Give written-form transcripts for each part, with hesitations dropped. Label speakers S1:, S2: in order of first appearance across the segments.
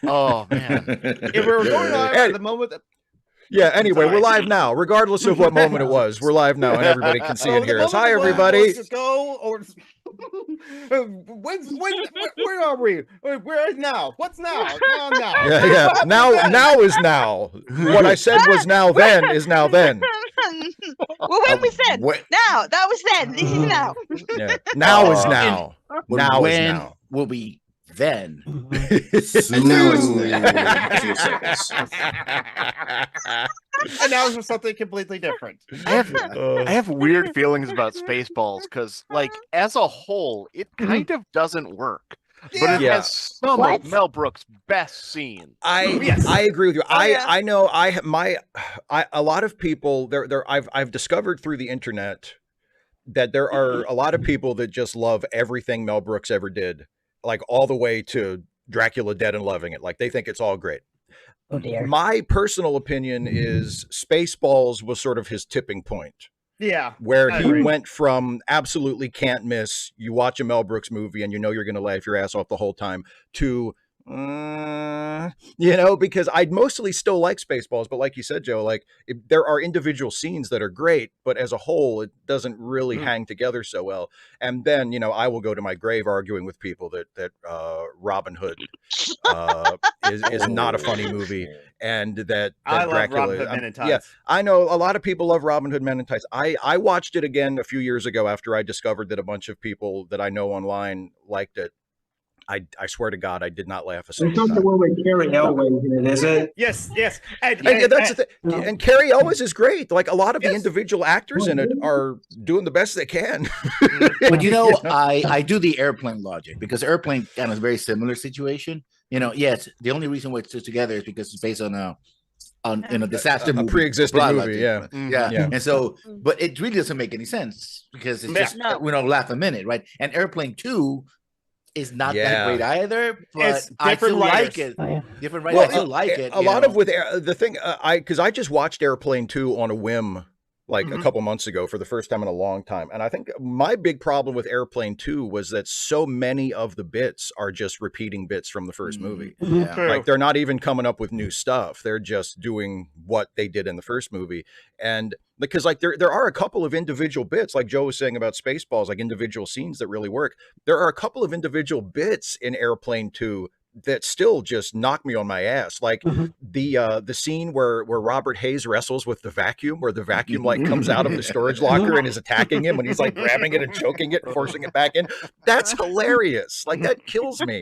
S1: Oh man.
S2: If we were going live at the moment that
S3: Yeah, anyway, we're live now. Regardless of what moment it was, we're live now, and everybody can see and hear us. Hi, everybody.
S2: Go or where are we? Where is now? What's now? Now.
S3: Yeah. Now is now. What I said was now then is now then.
S4: Well, when we said now, that was then. This is now.
S3: Yeah. Now is now. Now is now.
S1: Will be then.
S5: And now it's 2 seconds.
S2: And now it's something completely different.
S1: I have weird feelings about Spaceballs because, like, as a whole, it kind of doesn't work. But it has some of Mel Brooks' best scenes.
S3: I agree with you. I know a lot of people I've discovered through the internet that there are a lot of people that just love everything Mel Brooks ever did, like all the way to Dracula Dead and loving it. Like they think it's all great.
S6: Oh dear.
S3: My personal opinion is Spaceballs was sort of his tipping point.
S2: Yeah.
S3: Where he went from absolutely can't miss, you watch a Mel Brooks movie and you know you're going to laugh your ass off the whole time, to, because I'd mostly still like Spaceballs, but like you said, Joe, like there are individual scenes that are great, but as a whole, it doesn't really hang together so well. And then, I will go to my grave arguing with people that Robin Hood is not a funny movie. And that
S2: I
S3: Dracula,
S2: love Robin Hood Men in Tights.
S3: Yeah, I know a lot of people love Robin Hood Men in Tights. I watched it again a few years ago after I discovered that a bunch of people that I know online liked it. I swear to God, I did not laugh a single time.
S7: It's not the one with Carrie Elway in it, is it?
S2: Yes.
S3: And that's the thing. And Carrie Elwes is great. Like a lot of the individual actors in it are doing the best they can.
S1: But I do the Airplane logic, because Airplane kind of a very similar situation. Yes, the only reason why it's together is because it's based on a disaster movie,
S3: pre-existing movie, yeah.
S1: And so, but it really doesn't make any sense because it's just we don't laugh a minute, right? And Airplane 2 is not that great either, but I still like it.
S6: Oh, yeah.
S1: Different writers, I still like it.
S3: A lot of the thing, because I just watched Airplane 2 on a whim, like a couple months ago for the first time in a long time. And I think my big problem with Airplane 2 was that so many of the bits are just repeating bits from the first movie.
S1: Yeah.
S3: Like they're not even coming up with new stuff. They're just doing what they did in the first movie. And because like there are a couple of individual bits, like Joe was saying about Spaceballs, like individual scenes that really work. There are a couple of individual bits in Airplane 2 that still just knock me on my ass. Like the scene where Robert Hayes wrestles with the vacuum, where the vacuum like comes out of the storage locker and is attacking him when he's like grabbing it and choking it and forcing it back in. That's hilarious. Like that kills me.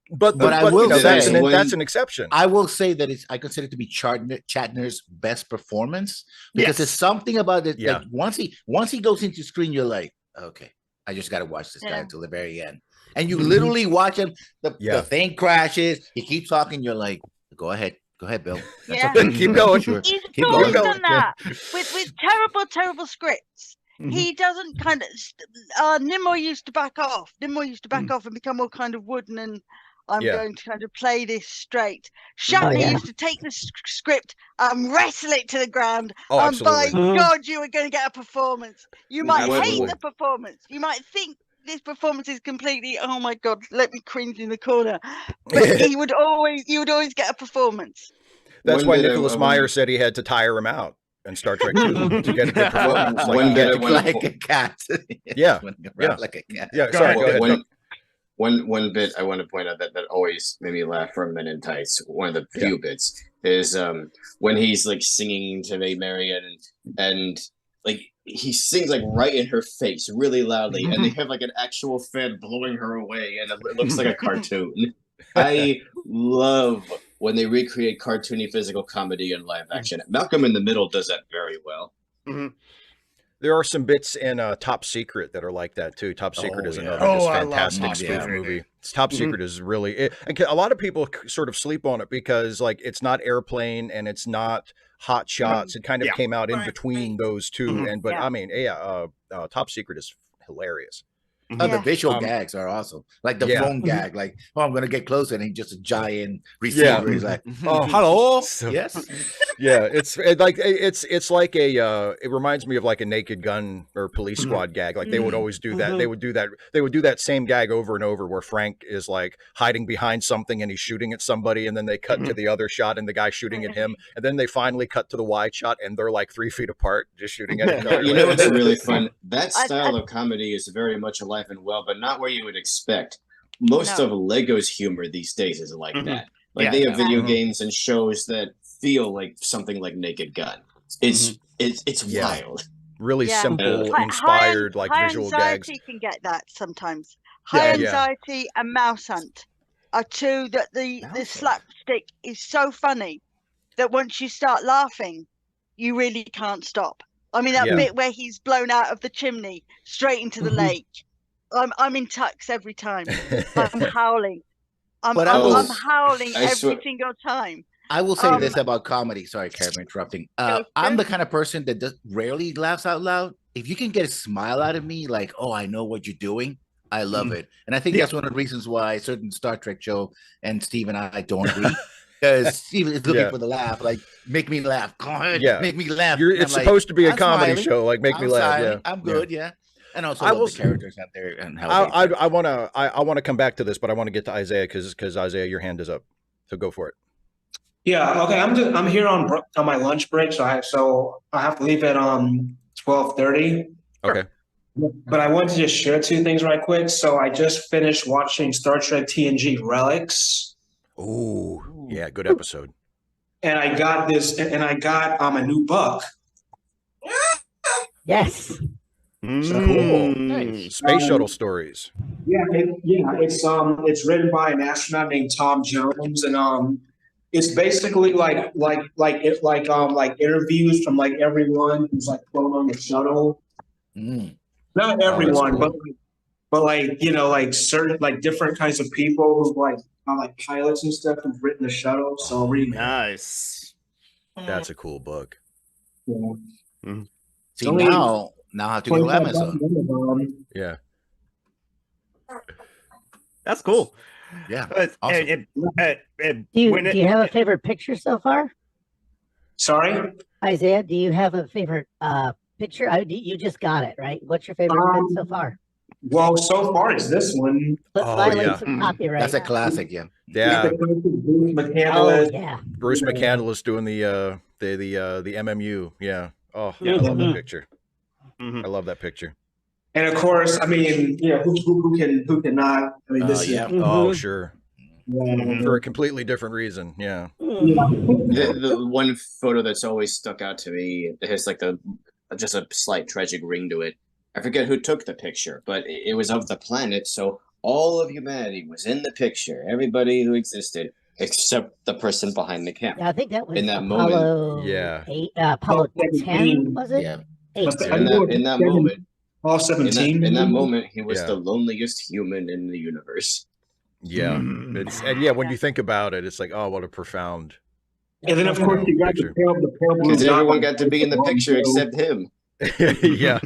S3: But I will say that's an exception.
S1: I will say that I consider it to be Shatner's best performance, because there's something about it.
S3: Yeah.
S1: Like once he goes into screen, you're like, okay, I just got to watch this guy until the very end. And you literally watch him. The thing crashes. He keeps talking. You're like, go ahead, Bill.
S4: Yeah.
S3: Keep going.
S4: He's
S3: Keep
S4: always
S3: going.
S4: done that with terrible scripts. He doesn't kind of. Nimmo used to back off. Nimmo used to back off and become more kind of wooden and. I'm going to kind of play this straight. Shatner used to take the script and wrestle it to the ground. And by God, you are going to get a performance. You might hate the performance. You might think this performance is completely, oh my God, let me cringe in the corner. But you would always get a performance.
S3: That's why Nicholas Meyer said he had to tire him out in Star Trek 2 to get a good performance.
S1: Like a cat.
S3: Yeah.
S1: Like a cat.
S3: Yeah. Sorry, go ahead.
S5: One bit I want to point out that always made me laugh from Men in Tights, one of the few bits, is when he's like singing to Maid Marian and like he sings like right in her face really loudly, and they have like an actual fan blowing her away, and it looks like a cartoon. I love when they recreate cartoony physical comedy in live action. Malcolm in the Middle does that very well.
S3: There are some bits in Top Secret that are like that too. Top Secret is another just fantastic spoof movie. Top Secret is really and a lot of people sort of sleep on it because like it's not Airplane and it's not Hot Shots. It kind of came out in between those two. And but I mean, Top Secret is hilarious.
S1: The visual gags are awesome. Like the phone gag, like, I'm gonna get closer, and he's just a giant receiver. He's like, hello.
S3: So,
S1: yes.
S3: Yeah, it's like it reminds me of like a Naked Gun or Police Squad gag. Like they would always do that. They would do that same gag over and over, where Frank is like hiding behind something and he's shooting at somebody, and then they cut to the other shot and the guy shooting at him, and then they finally cut to the wide shot and they're like 3 feet apart just shooting at each other.
S5: You know what's really fun? That style of comedy is very much alive and well, but not where you would expect. Most of Lego's humor these days is like that. Like they have video games and shows that feel like something like Naked Gun. It's wild.
S3: Really simple, inspired, like visual gags.
S4: High anxiety can get that sometimes. High anxiety and Mouse Hunt are two that the slapstick is so funny that once you start laughing, you really can't stop. I mean, that bit where he's blown out of the chimney straight into the lake. I'm in tux every time. I'm howling. I'm howling every single time.
S1: I will say this about comedy. Sorry, Karen, for interrupting. I'm the kind of person that rarely laughs out loud. If you can get a smile out of me, like, oh, I know what you're doing, I love it. And I think that's one of the reasons why certain Star Trek show and Steve and I don't agree. Because Steve is looking for the laugh, like, make me laugh. Go ahead, make me laugh.
S3: It's supposed to be a comedy show, like, make me laugh.
S1: Yeah, I'm good, And also love the characters out there and how
S3: I want to come back to this, but I want to get to Isaiah because Isaiah, your hand is up, so go for it.
S7: Yeah. Okay. I'm here on my lunch break, so I have to leave at 12:30.
S3: Okay.
S7: But I wanted to just share 2 things right quick. So I just finished watching Star Trek TNG Relics.
S3: Ooh, yeah, good episode.
S7: And I got a new book.
S6: Yes.
S3: Cool. Nice. Space shuttle stories.
S7: Yeah, it's written by an astronaut named Tom Jones, and it's basically like interviews from like everyone who's like flown on the shuttle. Not everyone, cool. but like, you know, like certain like different kinds of people who like pilots and stuff who've written the shuttle. So reading
S2: nice.
S3: That's a cool book.
S7: Yeah.
S1: See, now I have to go to Amazon.
S3: Yeah.
S2: That's cool.
S1: Yeah.
S2: Awesome.
S6: Do you have a favorite picture so far?
S7: Sorry?
S6: Isaiah, do you have a favorite picture? You just got it, right? What's your favorite bit so far?
S7: Well, so far it's this one.
S6: Let's violate some copyright.
S1: That's a classic,
S3: Yeah.
S7: Bruce McCandless.
S6: Yeah.
S3: Bruce McCandless doing the MMU. Yeah. Oh, I love that picture. I love that picture.
S7: And of course, I mean, who cannot? I mean, this is
S3: Oh, sure. For a completely different reason. Yeah.
S5: The one photo that's always stuck out to me, it has like just a slight tragic ring to it. I forget who took the picture, but it was of the planet, so all of humanity was in the picture. Everybody who existed, except the person behind the camera.
S6: Yeah, I think that was
S5: in that
S6: Apollo,
S5: moment.
S3: Yeah.
S6: Apollo 10, was it?
S1: Yeah.
S6: 8.
S5: In that moment.
S7: All 17.
S5: In that moment, he was the loneliest human in the universe.
S3: Yeah. When you think about it, it's like, oh, what a profound.
S7: And then, of course, you got the pale blue.
S5: Because everyone got to be in the picture except him.
S3: Yeah.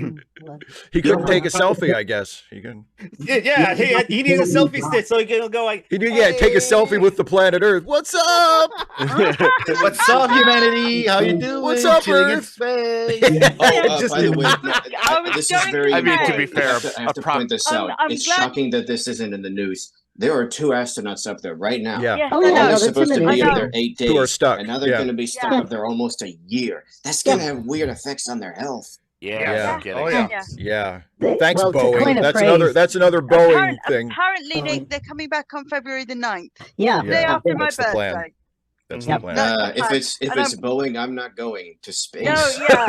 S3: He couldn't take a selfie, I guess. He couldn't.
S2: Yeah, he needed a selfie stick so he could go like.
S3: He did, take a selfie with the planet Earth. What's up?
S1: What's up, humanity? How you doing?
S3: What's up,
S1: Chilling in
S3: Earth?
S1: space.
S5: By the way, this is very.
S2: I mean, to be fair,
S5: I have to point this out. It's shocking that this isn't in the news. There are 2 astronauts up there right now.
S3: Yeah.
S6: Oh, yeah.
S5: They're supposed to be up there 8 days.
S3: Who are stuck.
S5: And now they're going to be stuck up there almost a year. That's going to have weird effects on their health.
S2: Yeah.
S3: Yeah. Thanks,
S6: Well, to
S3: Boeing.
S6: coin a
S3: That's another Boeing thing.
S4: Apparently, they're coming back on February the 9th.
S6: Yeah.
S4: Day after my
S3: That's the plan.
S4: birthday.
S3: That's the plan.
S5: If it's Boeing, I'm not going to space.
S4: No, yeah.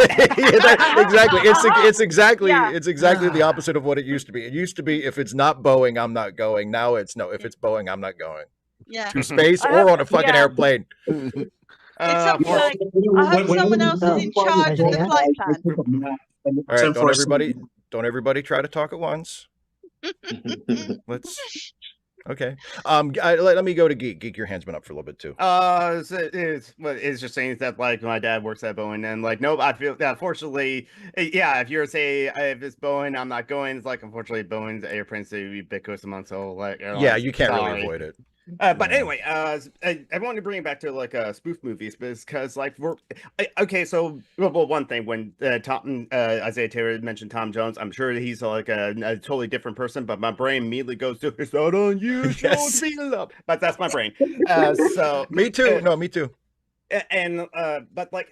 S3: Exactly. It's exactly the opposite of what it used to be. It used to be if it's not Boeing, I'm not going. Now it's no, if it's Boeing, I'm not going.
S4: Yeah.
S3: To space or on a fucking airplane.
S4: It's something like, I hope someone else is in charge of the flight plan.
S3: All right, don't everybody try to talk at once. Let's. Okay. Let me go to Geek. Geek, your hand's been up for a little bit too.
S2: It's just saying that like my dad works at Boeing, and like nope, I feel that unfortunately, if you're if it's Boeing, I'm not going. It's like unfortunately Boeing's airplanes are ubiquitous amongst all like airlines.
S3: Yeah, you can't really avoid it.
S2: But anyway, I wanted to bring it back to like spoof movies because like okay. So well, one thing when Isaiah Taylor mentioned Tom Jones, I'm sure he's like a totally different person, but my brain immediately goes to it's not unusual to be in love. But that's my brain. So
S3: me too. No, me too.
S2: And but like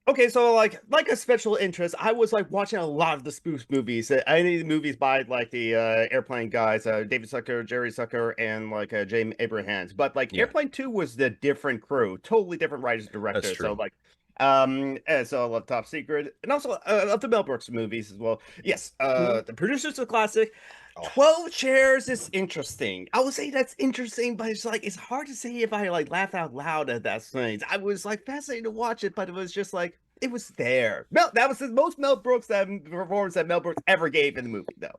S2: okay, so like a special interest, I was like watching a lot of the spoof movies, any movies by like the Airplane guys, David Zucker, Jerry Zucker, and like James Abrahams. But like Airplane 2 was the different crew, totally different writers and directors. So like so I love Top Secret, and also I love the Mel Brooks movies as well. Yes, the producers of classic. 12 Chairs is interesting. I would say that's interesting, but it's like it's hard to say if I like laughed out loud at that thing. I was like fascinated to watch it, but it was just like it was there. That was the most Mel Brooks performance that Mel Brooks ever gave in the movie, though.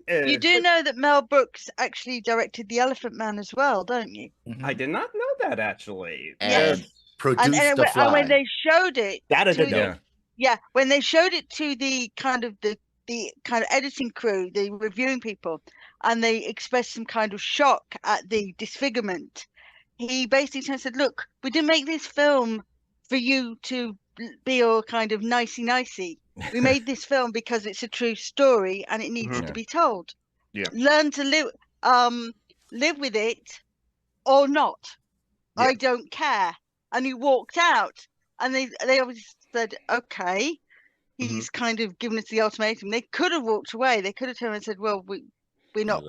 S4: You do know that Mel Brooks actually directed The Elephant Man as well, don't you?
S2: I did not know that actually.
S1: And produced The Fly.
S4: And when they showed it,
S2: that I did know.
S4: Yeah, when they showed it to the kind of editing crew, the reviewing people, and they expressed some kind of shock at the disfigurement, he basically said, look, we didn't make this film for you to be all kind of nicey. We made this film because it's a true story and it needs to be told. Learn to live with it or not. I don't care. And he walked out, and they obviously said, okay, he's kind of given us the ultimatum. They could have walked away. They could have turned and said, well, we're not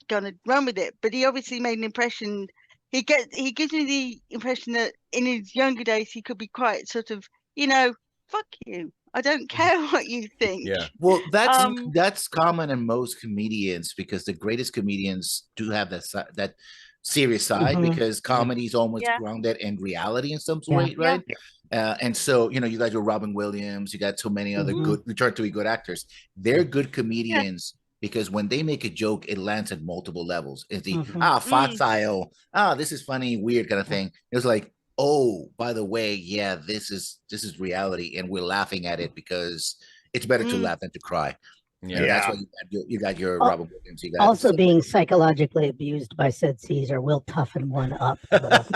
S4: going to run with it. But he obviously made an impression. He gives me the impression that in his younger days, he could be quite sort of, fuck you. I don't care what you think.
S3: Yeah.
S1: Well, that's common in most comedians, because the greatest comedians do have that serious side, because comedy is almost grounded in reality in some way, right? And so, you guys are Robin Williams, you got so many other return to be good actors. They're good comedians because when they make a joke, it lands at multiple levels. It's the facile, this is funny, weird kind of thing. It's like, oh, by the way, this is reality, and we're laughing at it because it's better to laugh than to cry. Yeah, that's why you got your Robin Williams. You got
S6: also being psychologically abused by said Caesar will toughen one up.
S3: Well,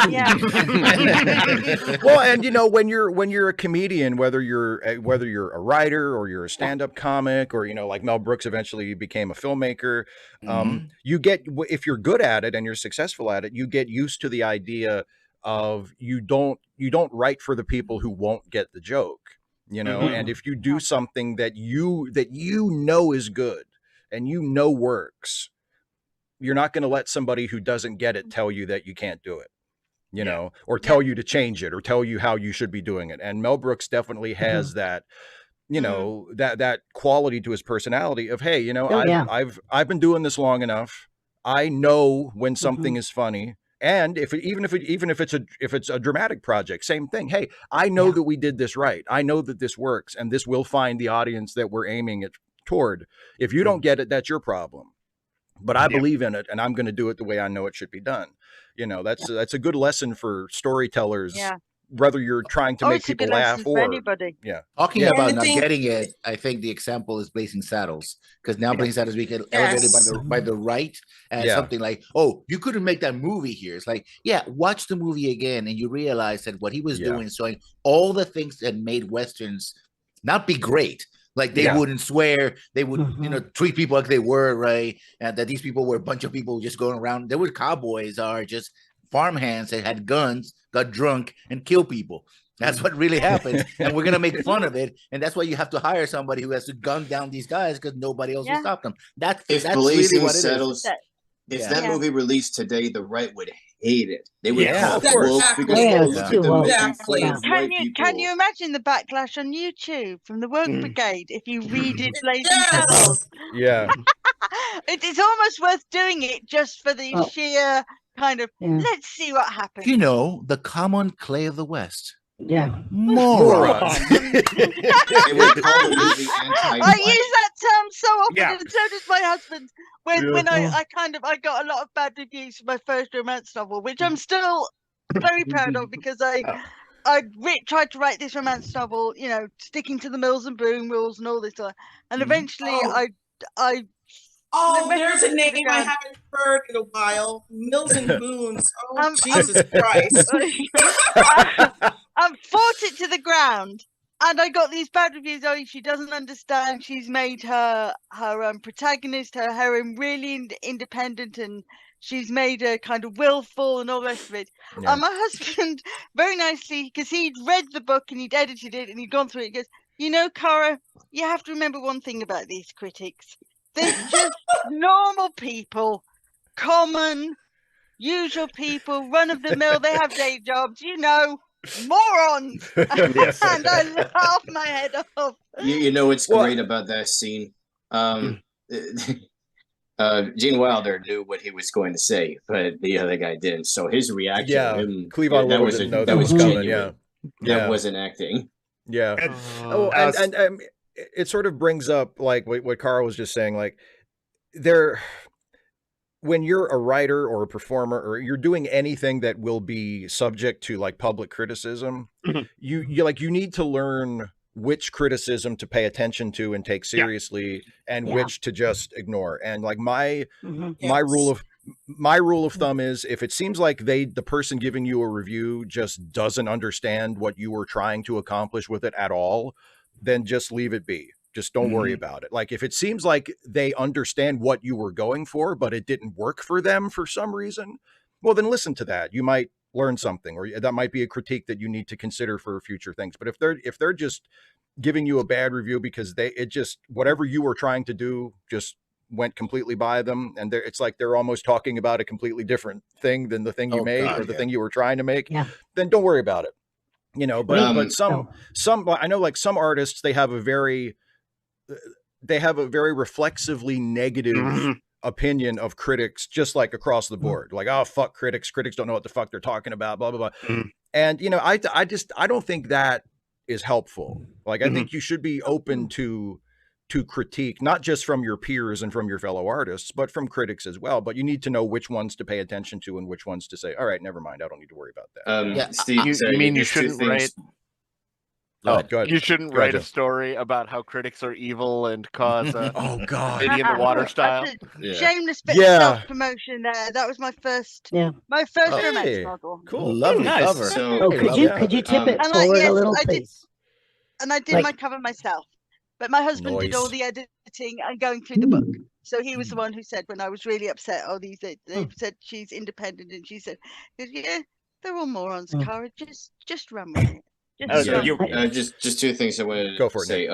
S3: and when you're a comedian, whether you're a writer or you're a stand-up comic, or like Mel Brooks eventually became a filmmaker, you get, if you're good at it and you're successful at it, you get used to the idea of you don't write for the people who won't get the joke. And if you do something that you know is good and works, you're not going to let somebody who doesn't get it tell you that you can't do it, or tell you to change it, or tell you how you should be doing it. And Mel Brooks definitely has that, that quality to his personality of, hey, I've been doing this long enough. I know when something is funny. And even if it's a dramatic project, same thing. Hey, I know that we did this right. I know that this works, and this will find the audience that we're aiming it toward. If you don't get it, that's your problem. But I believe in it, and I'm going to do it the way I know it should be done. That's a good lesson for storytellers. Yeah. Whether you're trying to make people laugh or
S4: anybody.
S1: Talking about not getting it, I think the example is Blazing Saddles, because now Blazing Saddles we get elevated by the right and something like, oh, you couldn't make that movie here. It's like, watch the movie again and you realize that what he was doing is showing all the things that made Westerns not be great. Like they wouldn't swear, they would treat people like they were, right? And that these people were a bunch of people just going around. There were cowboys are just farmhands that had guns, got drunk, and killed people. That's what really happened. And we're going to make fun of it. And that's why you have to hire somebody who has to gun down these guys, because nobody else will stop them. That's really what it is.
S5: If that movie released today, the right would hate it. They would
S6: call
S5: it woke because
S4: Can you imagine the backlash on YouTube from the Woke Brigade if you redid Blazing Saddles?
S3: Yeah.
S4: It's almost worth doing it just for the sheer kind of, let's see what happens.
S1: The common clay of the West.
S6: Yeah.
S1: Morons.
S4: I use that term so often, and so does my husband. When I got a lot of bad reviews for my first romance novel, which I'm still very proud of, because I tried to write this romance novel, sticking to the Mills and Boon rules and all this stuff. And eventually I
S8: Oh, there's a name I haven't heard in a while. Mills and Boons. Oh, Jesus Christ.
S4: I've fought it to the ground. And I got these bad reviews. Oh, she doesn't understand. She's made her protagonist, her heroine, really independent, and she's made her kind of willful and all the rest of it.
S3: Yeah.
S4: My husband, very nicely, because he'd read the book and he'd edited it and he'd gone through it, he goes, you know, Cara, you have to remember one thing about these critics. They're just normal people, common, usual people, run of the mill. They have day jobs, you know. Morons.
S2: Yes.
S4: And I laughed my head off.
S5: You know what's great about that scene? Gene Wilder knew what he was going to say, but the other guy didn't. So his reaction,
S3: Cleavon
S5: that was
S3: didn't know
S5: that was
S3: coming.
S5: genuine. That wasn't acting.
S3: Yeah. And it sort of brings up like what Carl was just saying, like when you're a writer or a performer or you're doing anything that will be subject to like public criticism, you need to learn which criticism to pay attention to and take seriously and which to just ignore. And like my rule of thumb is if it seems like the person giving you a review just doesn't understand what you were trying to accomplish with it at all, then just leave it be. Just don't worry about it. Like if it seems like they understand what you were going for, but it didn't work for them for some reason, well, then listen to that. You might learn something, or that might be a critique that you need to consider for future things. But if they're just giving you a bad review because whatever you were trying to do just went completely by them, and it's like they're almost talking about a completely different thing than the thing you made or the thing you were trying to make, then don't worry about it. You know, but some I know like some artists, they have a very reflexively negative opinion of critics, just like across the board. Like, oh, fuck critics. Critics don't know what the fuck they're talking about, blah, blah, blah. And, you know, I don't think that is helpful. Like, I think you should be open to critique, not just from your peers and from your fellow artists, but from critics as well. But you need to know which ones to pay attention to and which ones to say, all right, never mind, I don't need to worry about that.
S5: Steve,
S9: you mean you shouldn't write...
S3: Go ahead.
S9: You shouldn't write a story about how critics are evil and cause
S3: oh god,
S9: Lady in the Water style.
S4: Shameless bit of self-promotion there. That was my first romance novel.
S1: Cool, lovely cover.
S6: So could you tip it forward a little, please?
S4: And I did my cover myself, but my husband did all the editing and going through the book. So he was the one who said when I was really upset, they said she's independent, and she said, yeah, they're all morons, Cara. Just run with it.
S5: Just two things I wanted to say.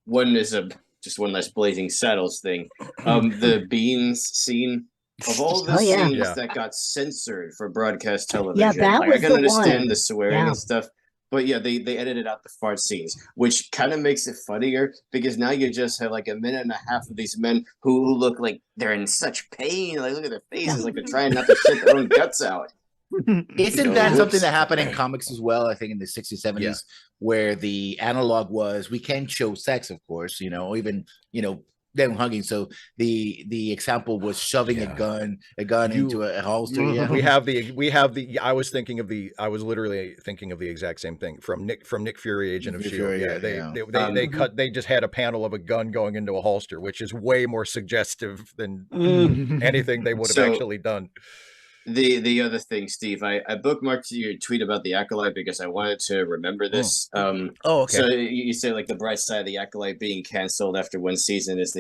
S5: One is just one less Blazing Saddles thing. The beans scene, of all the scenes that got censored for broadcast television.
S6: That was
S5: I can understand the swearing and stuff, but they edited out the fart scenes, which kind of makes it funnier because now you just have like a minute and a half of these men who look like they're in such pain. Like look at their faces, like they're trying not to shit their own guts out.
S1: Isn't that something that happened in comics as well? I think in the 60s, 70s, where the analog was we can show sex, of course, even them hugging. So the example was shoving a gun into a holster.
S3: We have the. I was literally thinking of the exact same thing from Nick Fury, Agent of S.H.I.E.L.D. They just had a panel of a gun going into a holster, which is way more suggestive than anything they would have actually done.
S5: The other thing, Steve, I bookmarked your tweet about the Acolyte because I wanted to remember this.
S3: Okay.
S5: So you say like the bright side of the Acolyte being canceled after one season is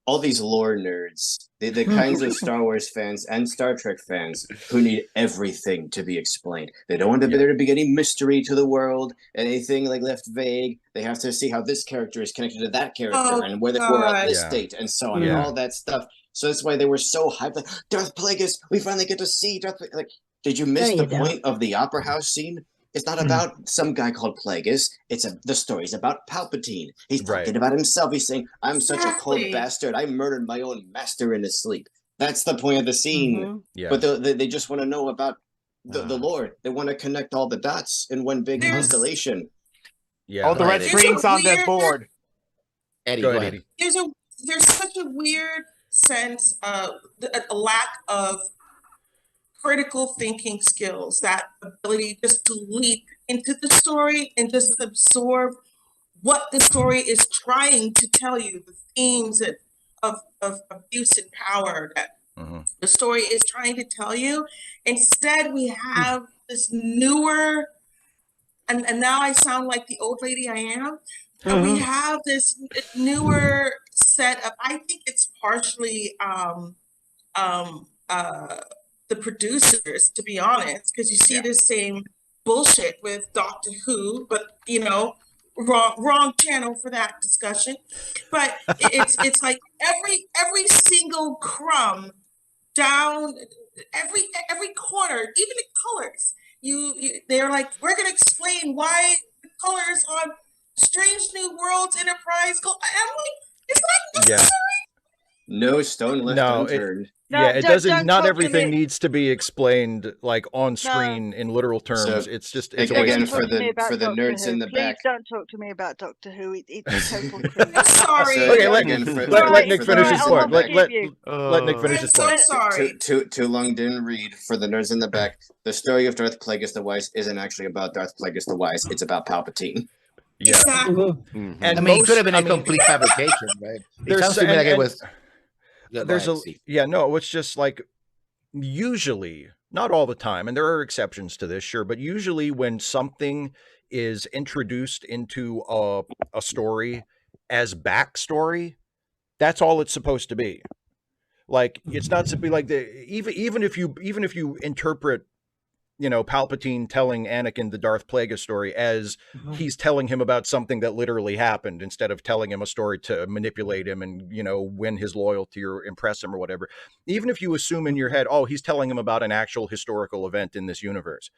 S5: all these lore nerds, the kinds of Star Wars fans and Star Trek fans who need everything to be explained. They don't want there to be any mystery to the world, anything like left vague. They have to see how this character is connected to that character and where they were at this date and so on and all that stuff. So that's why they were so hyped. Like, Darth Plagueis, we finally get to see Darth Plagueis. Like, did you miss the point of the Opera House scene? It's not about some guy called Plagueis. The story's about Palpatine. He's talking about himself. He's saying, I'm such a cold bastard. I murdered my own master in his sleep. That's the point of the scene. But they just want to know about the Lord. They want to connect all the dots in one big constellation.
S9: All the red screens on the board.
S1: Eddie, go ahead.
S8: There's such a weird sense of a lack of critical thinking skills, that ability just to leap into the story and just absorb what the story is trying to tell you, the themes of abuse and power that the story is trying to tell you. Instead, we have this newer, and now I sound like the old lady I am, but we have this newer set of, I think it's partially the producers, to be honest, because you see the same bullshit with Doctor Who, but you know, wrong channel for that discussion. But it's like every single crumb down, every corner, even the colors. They're like, we're gonna explain why the colors on Strange New Worlds Enterprise go. I'm like, it's not necessary.
S5: No stone left unturned.
S3: It doesn't. Not everything needs to be explained like on screen in literal terms.
S5: So,
S3: it's
S5: again for the nerds in the back.
S4: Please don't talk to me about Doctor Who. It's total cringe.
S8: I'm sorry.
S5: So,
S3: okay, let
S5: Nick
S3: finish his point. Let Nick finish his point.
S8: I'm sorry.
S5: Too long didn't read. For the nerds in the back, the story of Darth Plagueis the Wise isn't actually about Darth Plagueis the Wise. It's about Palpatine.
S3: Yeah.
S8: Exactly.
S3: And
S1: I mean, it could have been a complete fabrication, right? It sounds to me like it was.
S3: It's just like usually, not all the time, and there are exceptions to this, sure, but usually when something is introduced into a story as backstory, that's all it's supposed to be. Like, it's not to be like even if you interpret, you know, Palpatine telling Anakin the Darth Plagueis story as he's telling him about something that literally happened instead of telling him a story to manipulate him and, you know, win his loyalty or impress him or whatever. Even if you assume in your head, oh, he's telling him about an actual historical event in this universe,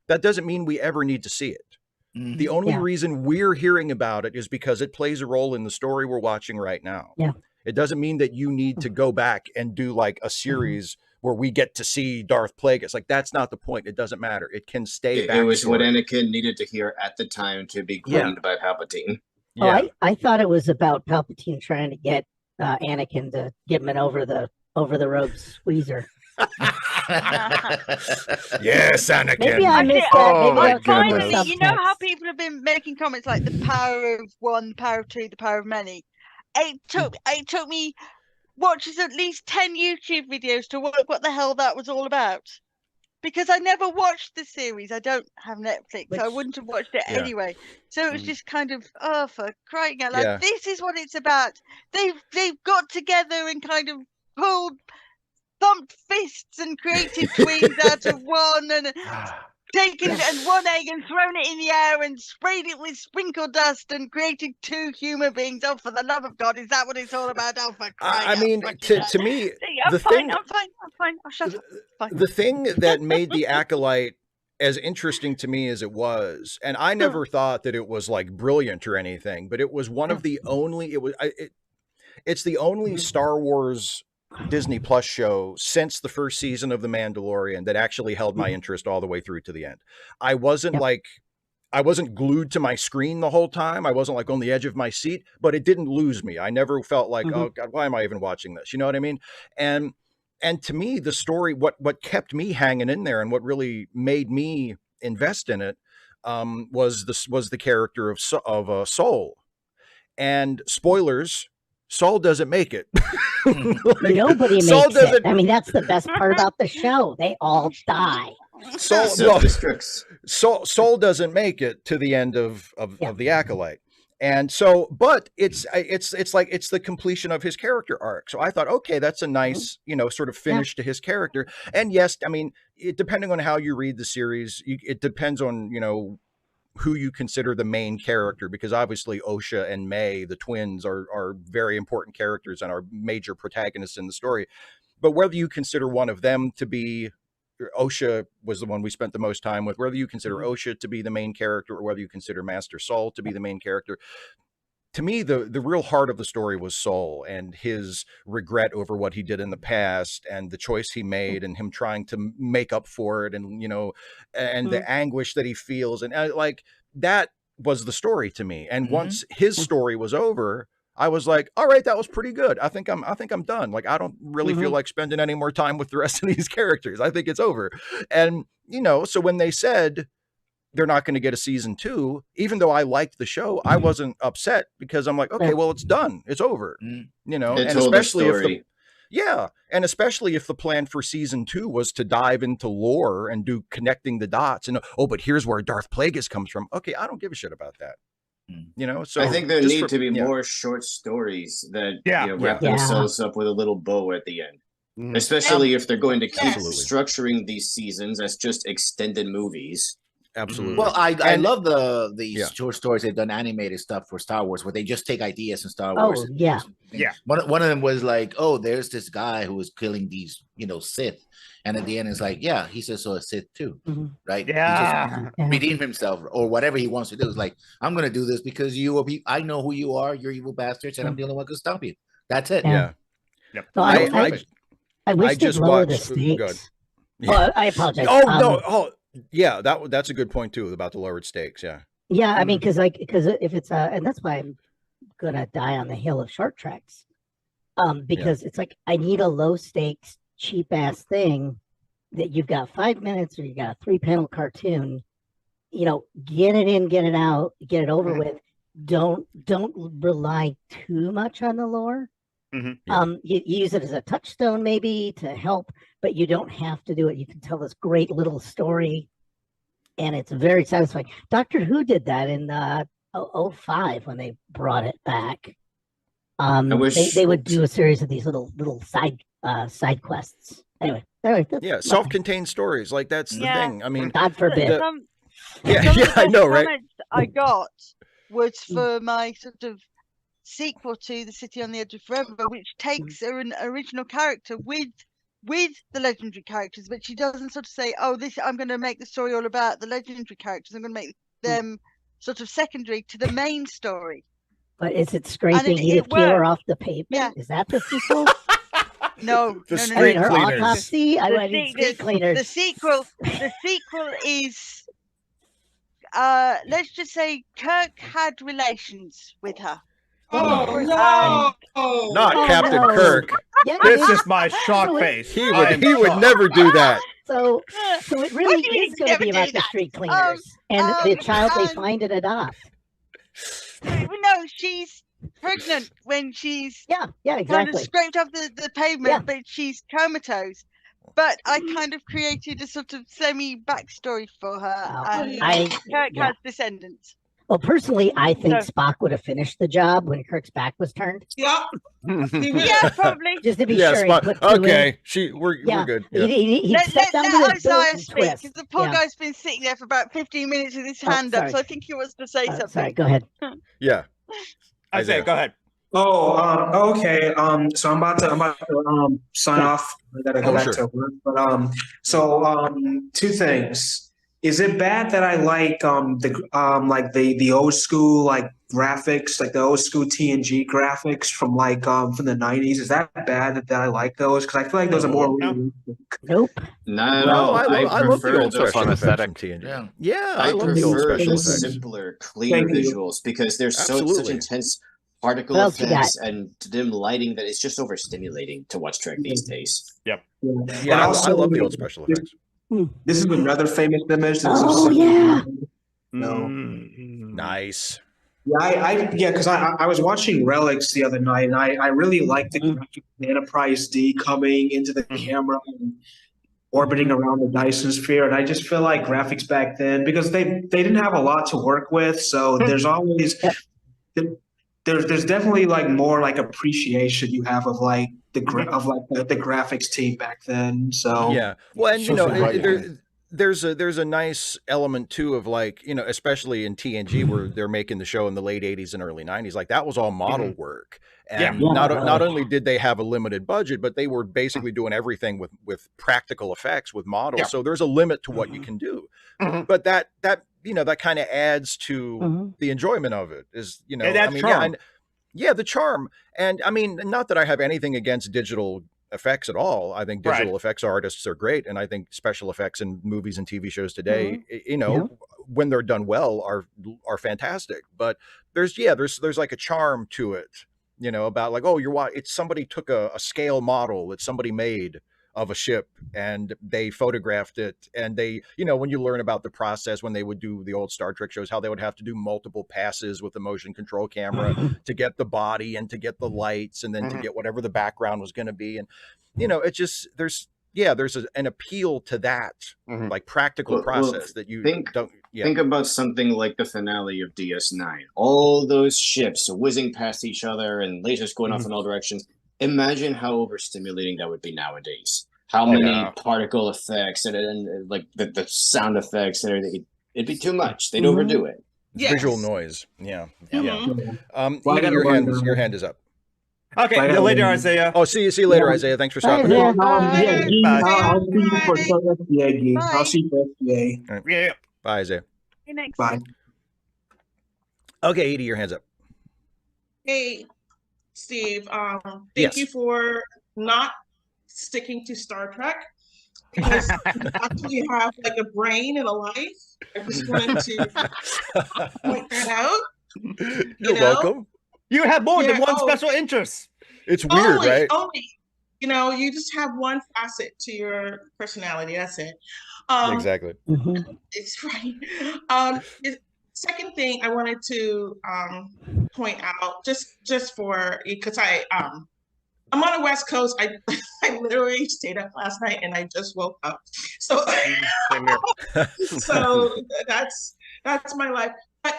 S3: that doesn't mean we ever need to see it. The only reason we're hearing about it is because it plays a role in the story we're watching right now.
S6: Yeah.
S3: It doesn't mean that you need to go back and do like a series where we get to see Darth Plagueis. Like, that's not the point. It doesn't matter. It can stay back.
S5: It was what Anakin needed to hear at the time to be groomed by Palpatine.
S6: Yeah. Oh, I thought it was about Palpatine trying to get Anakin to give him an over the road squeezer.
S3: Yes, Anakin.
S6: Maybe I missed that. Maybe
S4: finally, you know how people have been making comments like the power of one, the power of two, the power of many. It took me watches at least 10 YouTube videos to work what the hell that was all about. Because I never watched the series. I don't have Netflix, so I wouldn't have watched it anyway. So it was just kind of, oh, for crying out loud, this is what it's about. They've got together and kind of thumped fists and created twins out of one, and taken one egg and thrown it in the air and sprayed it with sprinkle dust and created two human beings. Oh, for the love of God, is that what it's all about? Oh, for crying
S3: I mean, to me,
S4: I'm fine. I'll shut up. Fine.
S3: The thing that made the Acolyte as interesting to me as it was, and I never thought that it was like brilliant or anything, but it was one of the only. It's the only Star Wars Disney Plus show since the first season of The Mandalorian that actually held my interest all the way through to the end. I wasn't glued to my screen the whole time. I wasn't like on the edge of my seat, but it didn't lose me. I never felt like, oh God, why am I even watching this? You know what I mean? And to me, the story, what kept me hanging in there and what really made me invest in it was the character of Soul. And spoilers, Saul doesn't make it.
S6: Nobody makes it. I mean, that's the best part about the show. They all die.
S3: Soul doesn't make it to the end of the Acolyte. And so, but it's like it's the completion of his character arc. So I thought, okay, that's a nice, sort of finish to his character. And yes, I mean, depending on how you read the series, it depends on, who you consider the main character, because obviously Osha and May, the twins, are very important characters and are major protagonists in the story. But whether you consider one of them to be, Osha was the one we spent the most time with, whether you consider Osha to be the main character or whether you consider Master Saul to be the main character, to me, the real heart of the story was Saul and his regret over what he did in the past and the choice he made and him trying to make up for it and, and the anguish that he feels. And like, that was the story to me. And once his story was over, I was like, all right, that was pretty good. I think I'm done. Like, I don't really feel like spending any more time with the rest of these characters. I think it's over. And, so when they said, they're not going to get a season 2, even though I liked the show, I wasn't upset because I'm like, okay, well, it's done, it's over, you know,
S5: It
S3: and
S5: told the
S3: especially if
S5: story.
S3: and especially if the plan for season 2 was to dive into lore and do connecting the dots and but here's where Darth Plagueis comes from. Okay, I don't give a shit about that. You know, so
S5: I think there need to be more short stories that wrap themselves up with a little bow at the end. Especially if they're going to keep structuring these seasons as just extended movies.
S3: Absolutely.
S1: Well, I love the short stories they've done, animated stuff for Star Wars, where they just take ideas from Star Wars.
S6: Oh, yeah.
S1: One of them was like, oh, there's this guy who was killing these, Sith, and at the end it's like, yeah, he's also a Sith too, right?
S2: Yeah.
S1: He just redeemed himself or whatever he wants to do. It's like, I'm gonna do this because I know who you are. You're evil bastards, and I'm the only one who can stop you. That's it.
S3: Yeah.
S1: Yep.
S6: No, I wish they'd lower the stakes. Well, I apologize.
S3: Oh no! Oh yeah, that's a good point too about the lowered stakes. Yeah.
S6: Yeah, I mean, because if it's and that's why I'm gonna die on the hill of short tracks, because it's like I need a low stakes, cheap ass thing that you've got 5 minutes or you got a 3-panel cartoon. You know, get it in, get it out, get it over with. Don't rely too much on the lore. You use it as a touchstone maybe to help, but you don't have to do it. You can tell this great little story, and it's very satisfying. Doctor Who did that in 05 when they brought it back. They would do a series of these little side quests. Anyway,
S3: self-contained stories, like that's the thing. I mean,
S6: God forbid.
S3: I know, right?
S4: Comments I got was for my sort of sequel to The City on the Edge of Forever, which takes an original character with the legendary characters, but she doesn't sort of say, oh, I'm going to make the story all about the legendary characters. I'm going to make them sort of secondary to the main story.
S6: But is it scraping Edith Keeler off the pavement? Yeah. Is that the sequel?
S4: No.
S3: Street
S6: her
S3: cleaners.
S6: autopsy? Street cleaners.
S4: The sequel is let's just say Kirk had relations with her.
S8: Oh no!
S3: Not Captain Kirk.
S6: Yeah,
S2: this is my shock face.
S3: He would never do that.
S6: So it really is going to be about the street cleaners and the child they find and adopt.
S4: No, she's pregnant when she's
S6: exactly
S4: kind of scraped off the pavement, but she's comatose. But I kind of created a sort of semi backstory for her, and Kirk has descendants.
S6: Well, personally, I think Spock would have finished the job when Kirk's back was turned.
S8: Yeah,
S4: yeah, probably.
S6: Just to be sure.
S3: Spock. Okay, we're good. Yeah.
S6: He stepped down to the
S4: Isaiah speak, because the poor guy's been sitting there for about 15 minutes with his hand up, so I think he wants to say something.
S6: Sorry, go ahead.
S3: Yeah,
S2: Isaiah, go ahead.
S7: Okay. So I'm about to sign off. I gotta go back to work. But two things. Is it bad that I like the old school graphics, like the old school TNG graphics from from the 90s? Is that bad that I like those? Because I feel like those are more realistic.
S6: Nope.
S5: No,
S3: I love the old
S5: special
S3: fun
S5: effects
S3: aesthetic TNG.
S5: I
S3: love the old
S5: prefer
S3: special
S5: the
S3: effects.
S5: simpler, cleaner visuals because there's such intense particle effects and dim lighting that it's just overstimulating to watch Trek these days.
S2: Yep.
S3: Yeah, I love the old special effects.
S7: This is another famous image.
S3: Nice.
S7: Yeah, because I was watching Relics the other night, and I really liked the Enterprise D coming into the camera and orbiting around the Dyson sphere, and I just feel like graphics back then, because they didn't have a lot to work with, so there's always there's definitely more appreciation you have of the graphics team back then. So
S3: yeah, well, and there's a nice element too of especially in TNG where they're making the show in the late 80s and early 90s, that was all model work. And not only did they have a limited budget, but they were basically doing everything with practical effects with models. So there's a limit to what you can do. But that kind of adds to the enjoyment of it is,
S2: charm.
S3: The charm. And I mean, not that I have anything against digital effects at all. I think digital effects artists are great, and I think special effects in movies and TV shows today, when they're done well, are fantastic. But there's a charm to it, about it's somebody took a scale model that somebody made of a ship, and they photographed it. And they, you know, when you learn about the process, when they would do the old Star Trek shows, how they would have to do multiple passes with the motion control camera to get the body and to get the lights and then to get whatever the background was going to be. And, you know, it just, there's an appeal to that, like practical process that you don't.
S5: Think about something like the finale of DS9. All those ships whizzing past each other and lasers going off in all directions. Imagine how overstimulating that would be nowadays. How many particle effects and like the sound effects and everything. It'd be too much. They'd overdo it.
S3: Visual noise. Yeah. Edie, your hand is up.
S2: Okay, later, Isaiah.
S3: Oh, see you later, Isaiah. Thanks for stopping.
S7: I'll see you for SBA. I'll see you for SBA.
S2: Yeah.
S3: Bye, Isaiah.
S4: See you next
S7: Bye.
S4: time.
S3: Okay, Edie, your hand's up.
S8: Hey, Steve. Thank you for not sticking to Star Trek, because you actually have like a brain and a life. I just wanted to point that out.
S3: You're welcome.
S2: You have more than one special interest.
S3: It's weird, right?
S8: Only, you know, you just have one facet to your personality. That's it.
S3: Exactly.
S8: It's right. The second thing I wanted to point out, just for, because I'm on the West Coast. I literally stayed up last night and I just woke up. So so that's my life. But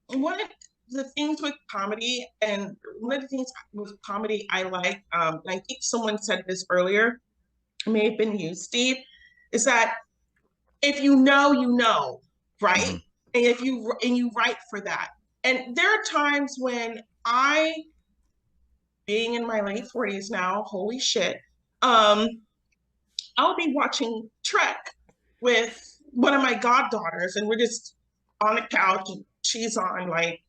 S8: one of the things with comedy, and one of the things with comedy I like, and I think someone said this earlier, it may have been you, Steve, is that if you know, you know, right? And if you write for that. And there are times when being in my late 40s now, holy shit, I'll be watching Trek with one of my goddaughters, and we're just on the couch, and she's on like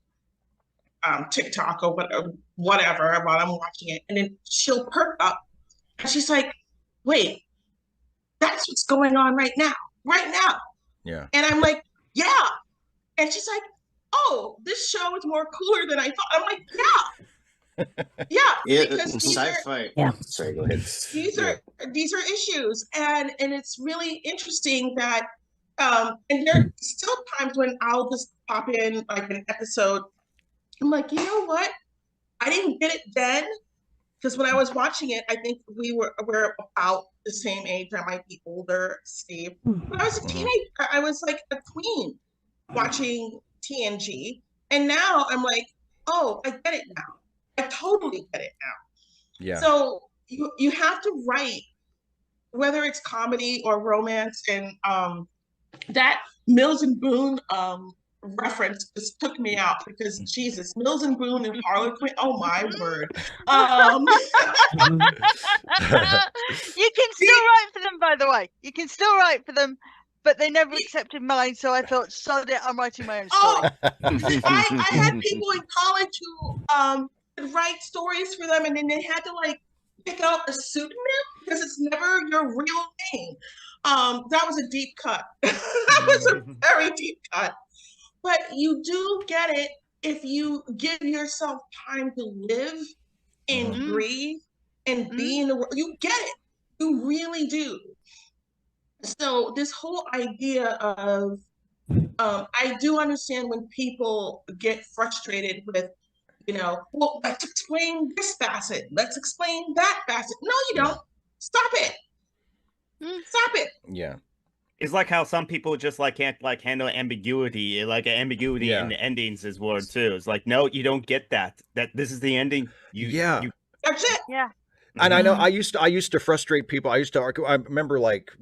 S8: TikTok or whatever while I'm watching it, and then she'll perk up, and she's like, "Wait, that's what's going on right now."
S3: Yeah.
S8: And I'm like, "Yeah," and she's like, "Oh, this show is more cooler than I thought." I'm like, "Yeah, because
S5: sci-fi." Sorry, go ahead.
S8: These are issues, and it's really interesting that, and there are still times when I'll just pop in like an episode. I'm like, you know what? I didn't get it then, because when I was watching it, I think we're about the same age. I might be older, Steve. When I was a teenager, I was like a queen watching TNG, and now I'm like, oh, I get it now. I totally get it now.
S3: Yeah.
S8: So you have to write, whether it's comedy or romance, and that Mills and Boone reference just took me out, because Jesus, Mills and Boone and Harlequin, oh my word.
S4: You can still write for them, by the way. You can still write for them, but they never accepted mine, so I thought, sod it, I'm writing my own story.
S8: I had people in college who write stories for them, and then they had to like pick out a pseudonym because it's never your real name. That was a deep cut. That was a very deep cut. But you do get it if you give yourself time to live and breathe and be in the world. You get it. You really do. So this whole idea of, I do understand when people get frustrated with, you know, well, let's explain this facet. Let's explain that facet. No, you don't. Stop it. Stop it.
S3: Yeah.
S2: It's like how some people just like can't like handle ambiguity. Like ambiguity in the endings is word too. It's like, no, you don't get that. That this is the ending.
S8: That's it.
S4: Yeah.
S3: And I know I used to frustrate people. I used to argue. I remember like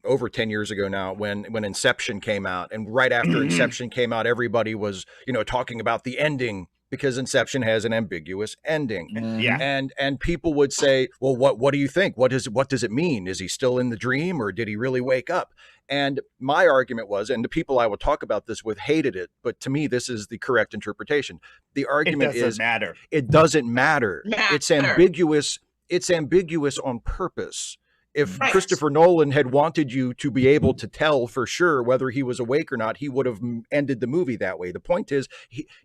S3: over 10 years ago now, when Inception came out, and right after Inception came out, everybody was, you know, talking about the ending, because Inception has an ambiguous ending.
S2: Yeah.
S3: And people would say, well, what do you think? What does it mean? Is he still in the dream, or did he really wake up? And my argument was, and the people I would talk about this with hated it, but to me, this is the correct interpretation. The argument is, it doesn't matter. It's ambiguous. It's ambiguous on purpose. If Christopher Nolan had wanted you to be able to tell for sure whether he was awake or not, he would have ended the movie that way. The point is,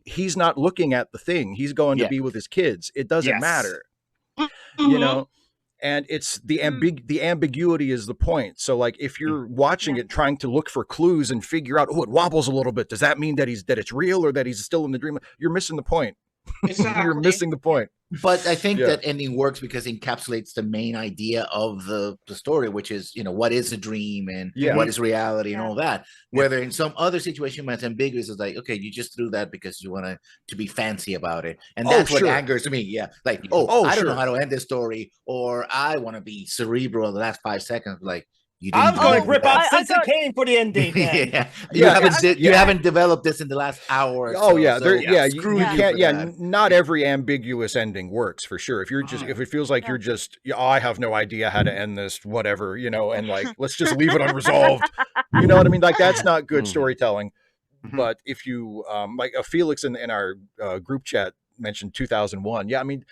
S3: he's not looking at the thing. He's going to be with his kids. It doesn't matter, you know? And it's the ambiguity is the point. So like if you're watching it trying to look for clues and figure out, oh, it wobbles a little bit, does that mean that it's real or that he's still in the dream? You're missing the point.
S8: Exactly.
S3: You're missing the point.
S1: But I think that ending works because it encapsulates the main idea of the story, which is, what is a dream and what is reality and all that. Whether in some other situation when it's ambiguous, it's like, okay, you just threw that because you want to be fancy about it. And that's what angers me. Yeah. Like, I don't know how to end this story, or I want to be cerebral in the last 5 seconds. Like,
S2: I was going to rip out Citizen Kane for the ending.
S1: You haven't developed this in the last hour.
S3: Not every ambiguous ending works for sure. If you're just, if it feels like you're just, I have no idea how to end this, whatever, and like, let's just leave it unresolved. You know what I mean? Like, that's not good storytelling. But if you, like Felix in our group chat mentioned 2001. Yeah, I mean,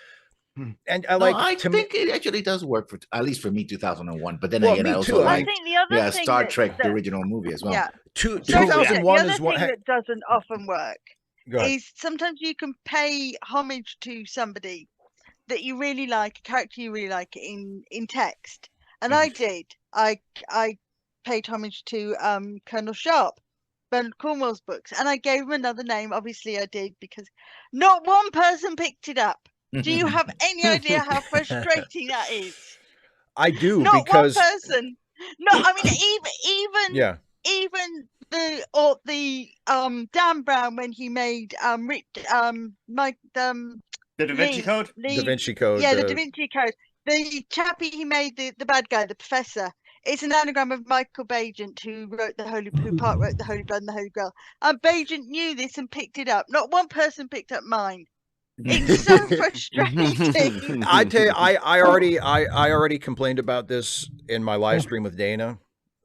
S3: and I think
S1: it actually does work for, at least for me, 2001. But then again, I also like Star Trek, the original movie as well.
S4: Yeah.
S3: 2001 is one
S4: that doesn't often work. Is sometimes you can pay homage to somebody that you really like, a character you really like in text. And I did. I paid homage to Colonel Sharp, Bernard Cornwell's books, and I gave him another name. Obviously, I did because not one person picked it up. Do you have any idea how frustrating that is?
S3: I do.
S4: Not
S3: because
S4: one person. No, I mean even the Dan Brown when he made the
S2: Da Vinci Code.
S3: Da Vinci Code.
S4: Yeah, the Da Vinci Code. The chappie he made, the bad guy, the professor. It's an anagram of Michael Bagent, who wrote who part wrote the Holy Blood and the Holy Grail. And Bagent knew this and picked it up. Not one person picked up mine. It's so frustrating.
S3: I tell you, I already complained about this in my live stream with Dana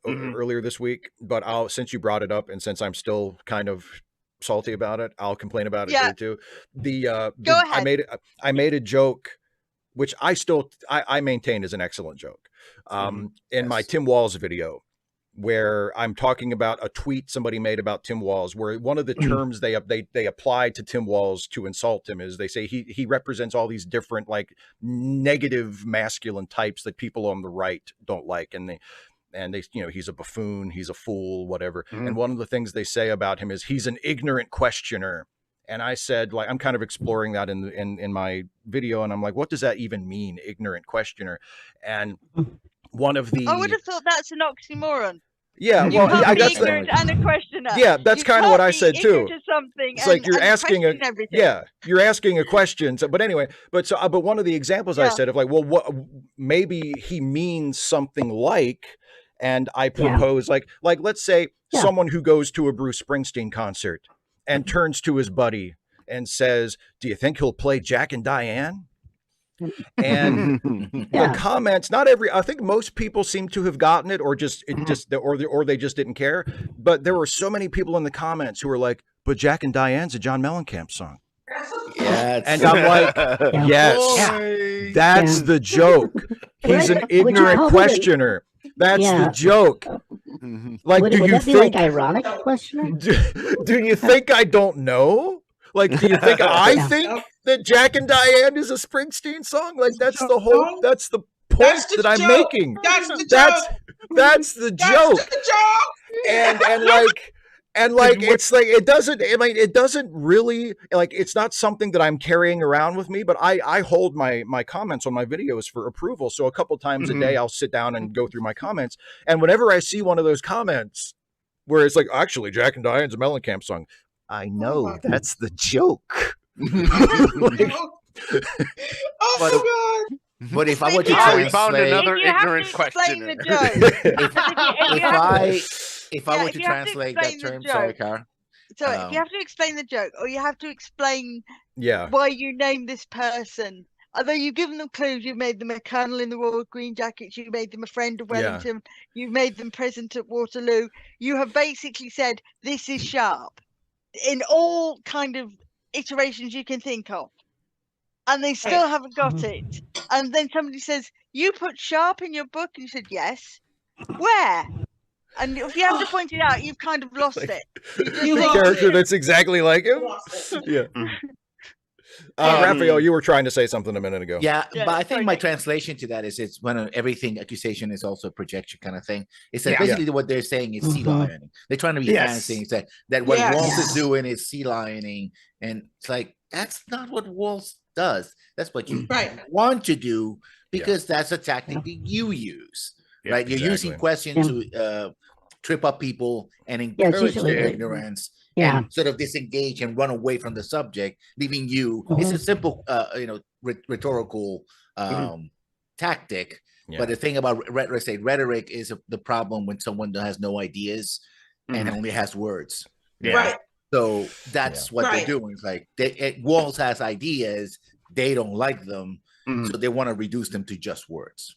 S3: earlier this week. But since you brought it up, and since I'm still kind of salty about it, I'll complain about it here too.
S4: Go ahead.
S3: I made a joke, which I maintain is an excellent joke, in my Tim Walz video, where I'm talking about a tweet somebody made about Tim Walz, where one of the terms they apply to Tim Walz to insult him is they say he represents all these different like negative masculine types that people on the right don't like, and they he's a buffoon, he's a fool, whatever. And one of the things they say about him is he's an ignorant questioner. And I said, like, I'm kind of exploring that in my video, and I'm like, what does that even mean, ignorant questioner? And one of the,
S4: I would have thought that's an oxymoron.
S3: Yeah,
S4: you can't be ignorant and a questioner.
S3: Yeah, that's kind of what I said too.
S4: It's
S3: like you're asking you're asking a question. So, but anyway, but one of the examples I said of like, well, what maybe he means something like, and I propose like let's say someone who goes to a Bruce Springsteen concert and turns to his buddy and says, "Do you think he'll play Jack and Diane?" And the comments, I think most people seem to have gotten it, or or they just didn't care. But there were so many people in the comments who were like, "But Jack and Diane's a John Mellencamp song."
S1: Yeah,
S3: and I'm like, yes, that's the joke. He's an ignorant questioner. That's the joke. Like,
S6: would it be like ironic questioner?
S3: Do you think I don't know? Like, do you think I think that Jack and Diane is a Springsteen song? Like, that's the point that I'm making.
S8: That's the joke.
S3: That's the joke. And it's like it doesn't really, like, it's not something that I'm carrying around with me, but I hold my comments on my videos for approval. So a couple times a day I'll sit down and go through my comments, and whenever I see one of those comments where it's like, actually Jack and Diane's a Mellencamp song, I know that's the joke.
S8: Oh my God.
S1: But if I were to
S9: we found another ignorant questioner.
S1: If I were to translate that term, sorry, Cara.
S4: So if you have to explain the joke, or you have to explain why you named this person, although you've given them clues, you've made them a colonel in the Royal Green Jackets, you made them a friend of Wellington, you've made them present at Waterloo, you have basically said this is Sharp in all kind of iterations you can think of, and they still haven't got it. And then somebody says, you put Sharp in your book, and you said yes. Where? And if you have to point it out, you've kind of lost it.
S3: The character that's exactly like him. Yeah. Raphael, you were trying to say something a minute ago.
S1: Yeah, but I think my translation to that is it's when everything accusation is also a projection kind of thing. It's that basically what they're saying is sea lioning. They're trying to be fancy that what Waltz is doing is sea lioning, and it's like that's not what Waltz does. That's what you want to do because that's a tactic that you use, right? You're using questions to trip up people and encourage their ignorance. And sort of disengage and run away from the subject, leaving you. It's a simple, rhetorical tactic. But the thing about rhetoric is the problem when someone has no ideas and only has words.
S8: Right.
S1: So that's what they're doing. It's like Waltz has ideas, they don't like them, so they want to reduce them to just words.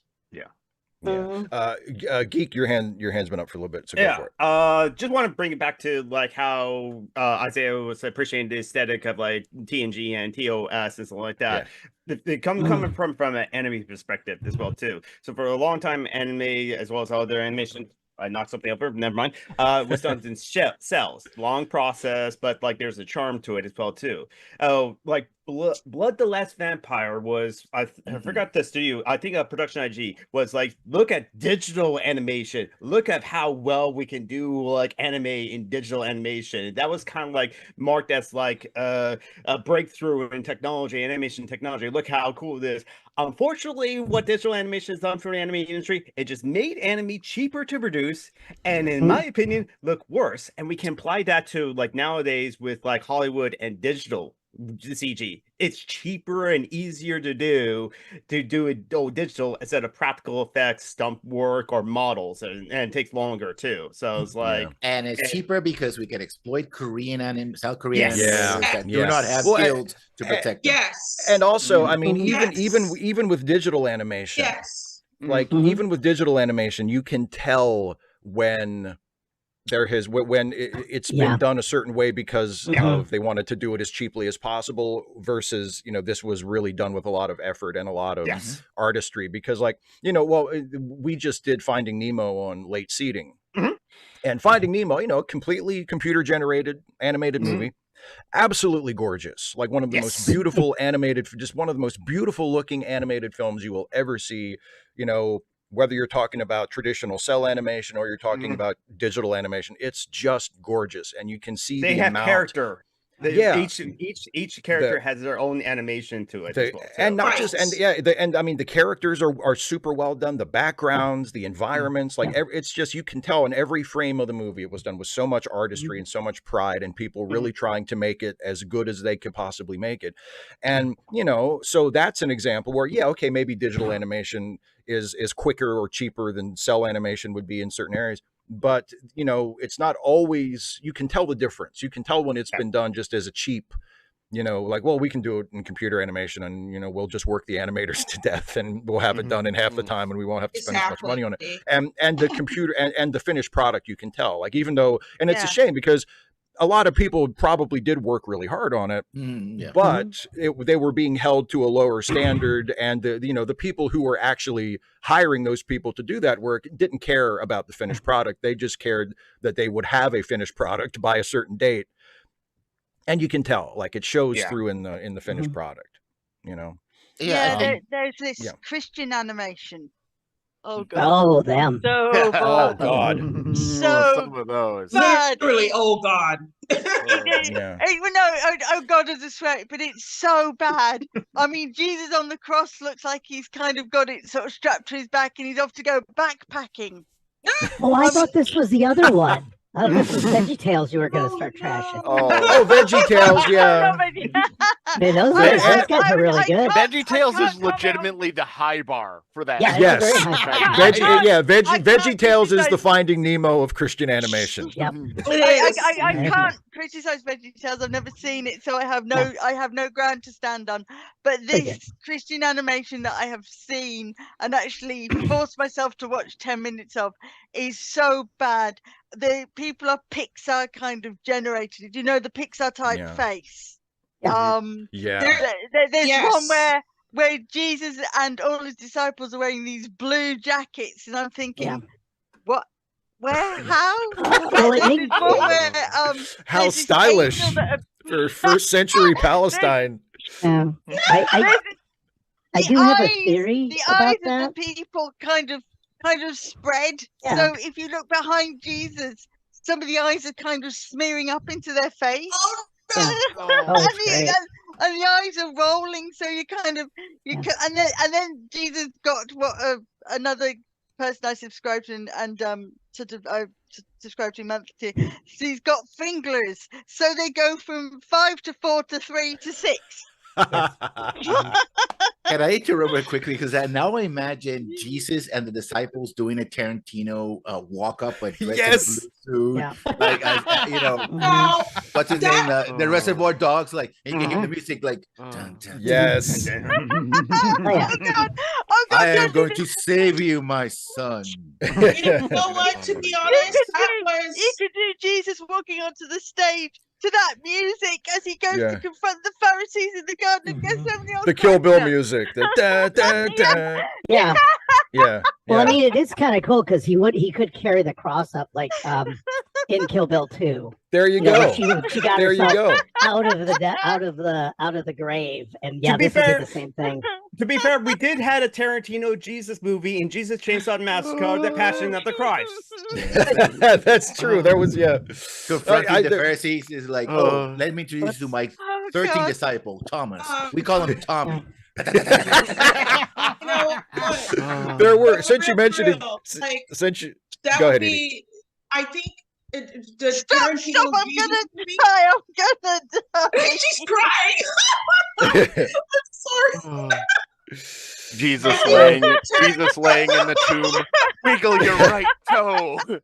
S3: Geek, your hand's been up for a little bit, so go for it.
S2: Just want to bring it back to like how Isaiah was appreciating the aesthetic of like TNG and TOS and stuff like that. They coming from an anime perspective as well too. So for a long time, anime as well as other animation. I knocked something over. Never mind. Was done in cells. Long process, but like there's a charm to it as well too. Oh, like Blood the Last Vampire was. I forgot the studio. I think Production IG was like, look at digital animation. Look at how well we can do like anime in digital animation. That was kind of like marked as like a breakthrough in technology, animation technology. Look how cool it is. Unfortunately, what digital animation has done for the anime industry, it just made anime cheaper to produce, and in my opinion, look worse. And we can apply that to like nowadays with like Hollywood and digital CG. It's cheaper and easier to do it digital instead of practical effects, stump work, or models, and it takes longer too. So it's like,
S1: and it's cheaper because we can exploit Korean and South Korean animators that do not have skills to protect them.
S3: And also, I mean, even with digital animation, like even with digital animation, you can tell when it's been done a certain way because of they wanted to do it as cheaply as possible versus, this was really done with a lot of effort and a lot of artistry because like, we just did Finding Nemo on late seating and Finding Nemo, completely computer generated animated movie. Absolutely gorgeous. Like one of the most beautiful animated, just one of the most beautiful looking animated films you will ever see, whether you're talking about traditional cell animation or you're talking about digital animation, it's just gorgeous. And you can see
S2: they have character. Each character has their own animation to it as well,
S3: and not just I mean the characters are super well done, the backgrounds, the environments, like it's just, you can tell in every frame of the movie it was done with so much artistry and so much pride and people really trying to make it as good as they could possibly make it. And so that's an example where maybe digital animation is quicker or cheaper than cell animation would be in certain areas. But, it's not always, you can tell the difference. You can tell when it's been done just as a cheap, like, well, we can do it in computer animation and, we'll just work the animators to death and we'll have it done in half the time and we won't have to spend as much money on it. And the computer and the finished product, you can tell, like, even though, and it's a shame because a lot of people probably did work really hard on it, but they were being held to a lower standard. And the people who were actually hiring those people to do that work didn't care about the finished product. They just cared that they would have a finished product by a certain date. And you can tell, like it shows through in the finished product,
S4: there's this Christian animation. Oh god!
S6: Oh them!
S4: So bad.
S3: Oh god!
S4: So
S9: some of those.
S4: bad.
S8: Literally, oh god!
S4: Even though oh god is a swear, but it's so bad. I mean, Jesus on the cross looks like he's kind of got it sort of strapped to his back, and he's off to go backpacking.
S6: Oh, I thought this was the other one. Oh, this was VeggieTales you were going to start trashing.
S3: Oh, VeggieTales, yeah.
S6: Man, those guys are really good.
S9: VeggieTales is legitimately the high bar for that.
S6: Yeah,
S3: yes. VeggieTales is the Finding Nemo of Christian animation.
S6: Yep.
S4: I can't criticize VeggieTales. I've never seen it, so I have no ground to stand on. But this Christian animation that I have seen and actually forced myself to watch 10 minutes of is so bad. The people are Pixar kind of generated. The Pixar type face. There's one where Jesus and all his disciples are wearing these blue jackets, and I'm thinking, what? Where? How?
S3: How stylish for first century Palestine.
S6: I do have a theory
S4: the
S6: about
S4: eyes
S6: that.
S4: of the people kind of spread.
S6: Yeah.
S4: So if you look behind Jesus, some of the eyes are kind of smearing up into their face.
S6: Yeah.
S4: And the eyes are rolling, so you kind of and then Jesus got what another person I subscribed to and sort of I subscribed to monthly. So he's got finglers, so they go from 5 to 4 to 3 to 6.
S1: Can I interrupt real quickly? Because now I imagine Jesus and the disciples doing a Tarantino walk up, but dressed in blue suit. Like, you know, what's his name? The Reservoir Dogs. Like, and you can hear the music, like, dun, dun,
S3: yes.
S1: dun, dun, dun. I am going to save you, my son.
S8: You know what? To be honest,
S4: you could do Jesus walking onto the stage to that music as he goes to confront the Pharisees in the Garden of Gethsemane.
S3: The Kill Bill music. The da, da, da.
S6: Yeah.
S3: Yeah.
S6: Well, I mean, it is kind of cool because he could carry the cross up like in Kill Bill 2.
S3: There you go.
S6: She got
S3: there you go.
S6: out of the grave, and
S2: To be
S6: this
S2: fair,
S6: will be the same thing.
S2: To be fair, we did had a Tarantino Jesus movie in Jesus Chainsaw Massacre, The Passion of the Christ.
S3: That's true. There was
S1: confronting the Pharisees is like, let me introduce you to my 13th disciple, Thomas. We call him Tommy.
S3: There were, since you mentioned it, since you
S8: that
S3: go
S8: would
S3: ahead,
S8: be, I think the
S4: Stop, I'm gonna die. I'm gonna die.
S8: She's crying. I'm sorry.
S9: Jesus laying in the tomb. Wiggle your right toe.
S8: Now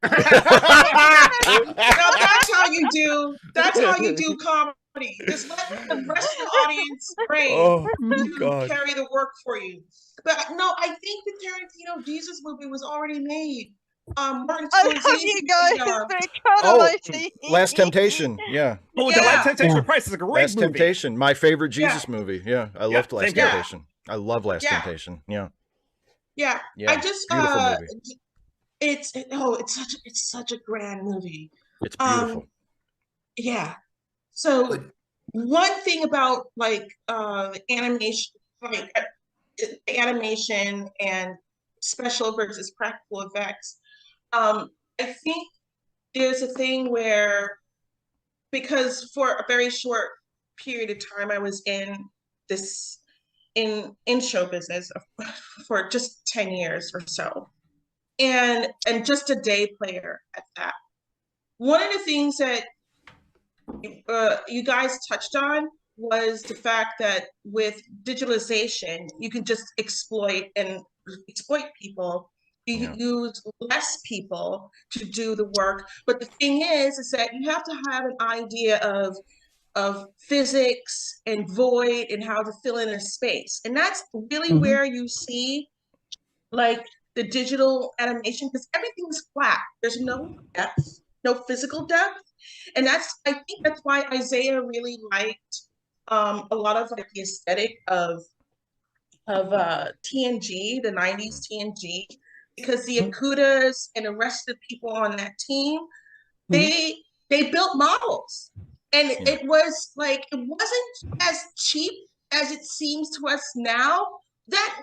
S8: that's how you do comedy. Just let the rest of the audience carry the work for you. But no, I think the Tarantino Jesus movie was already made. Martin
S3: Last Temptation. Yeah.
S2: Oh, The Last Temptation of Christ is a great
S3: Last
S2: movie.
S3: Temptation, my favorite Jesus movie. Yeah, I loved Last Temptation. I love Last Temptation. Yeah.
S8: Yeah. I just
S3: beautiful movie.
S8: It's such a grand movie.
S3: It's beautiful.
S8: Yeah. So one thing about animation and special versus practical effects, I think there's a thing where, because for a very short period of time I was in show business for just 10 years or so, and just a day player at that. One of the things that you guys touched on was the fact that with digitalization, you can just exploit people. You use less people to do the work. But the thing is that you have to have an idea of physics and void and how to fill in a space. And that's really where you see like the digital animation, because everything is flat. There's no depth, no physical depth. And I think that's why Isaiah really liked a lot of like the aesthetic of TNG, the 90s TNG, because the Akudas and the rest of the people on that team, they built models. And it was like, it wasn't as cheap as it seems to us now. That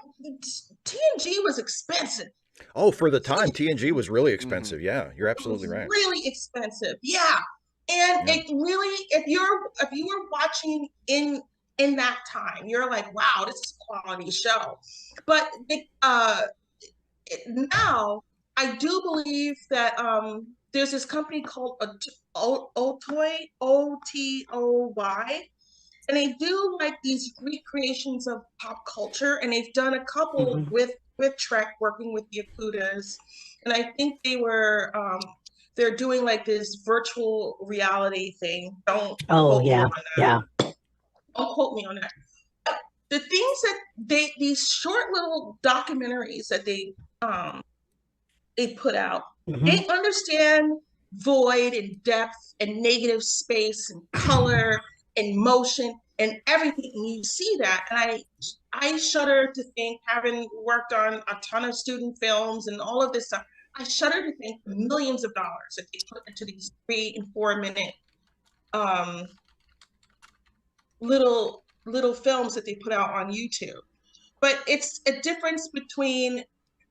S8: TNG was expensive.
S3: Oh, for the time, TNG was really expensive. Yeah, you're absolutely right.
S8: Really expensive. Yeah. And it really, if you were watching in that time, you're like, wow, this is a quality show. But now I do believe that there's this company called Otoy, Otoy, and they do like these recreations of pop culture, and they've done a couple with Trek, working with the Akudas, and I think they're doing like this virtual reality thing. Don't quote me on that. Don't quote me on that. But the things that these short little documentaries that they put out, they understand void and depth and negative space and color and motion and everything. And you see that, and I shudder to think, having worked on a ton of student films and all of this stuff, I shudder to think the millions of dollars that they put into these 3 and 4 minute little little films that they put out on YouTube. But it's a difference between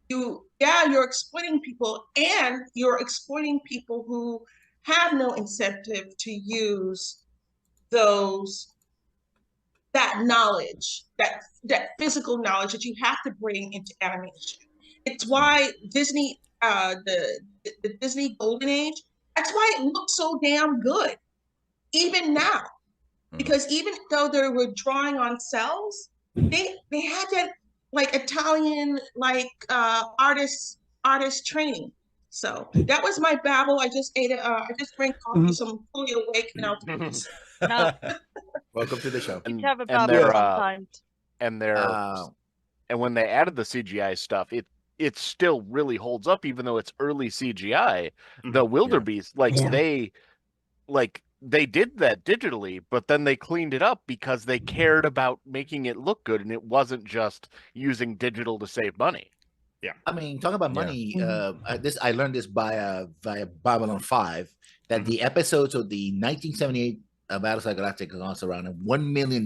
S8: you're exploiting people, and you're exploiting people who have no incentive to use that knowledge, that physical knowledge that you have to bring into animation. It's why Disney, the Disney Golden Age, that's why it looks so damn good, even now. Because even though they were drawing on cells, they had that like Italian artist training. So that was my babble. I just ate I just drank coffee, so I'm fully awake and I'll do this.
S1: Welcome to the show.
S9: And when they added the CGI stuff, it still really holds up, even though it's early CGI. The wildebeest, they did that digitally, but then they cleaned it up because they cared about making it look good, and it wasn't just using digital to save money.
S1: Yeah, I mean, talking about money, I learned this via Babylon 5 that the episodes of the 1978 Battlestar Galactica cost around $1 million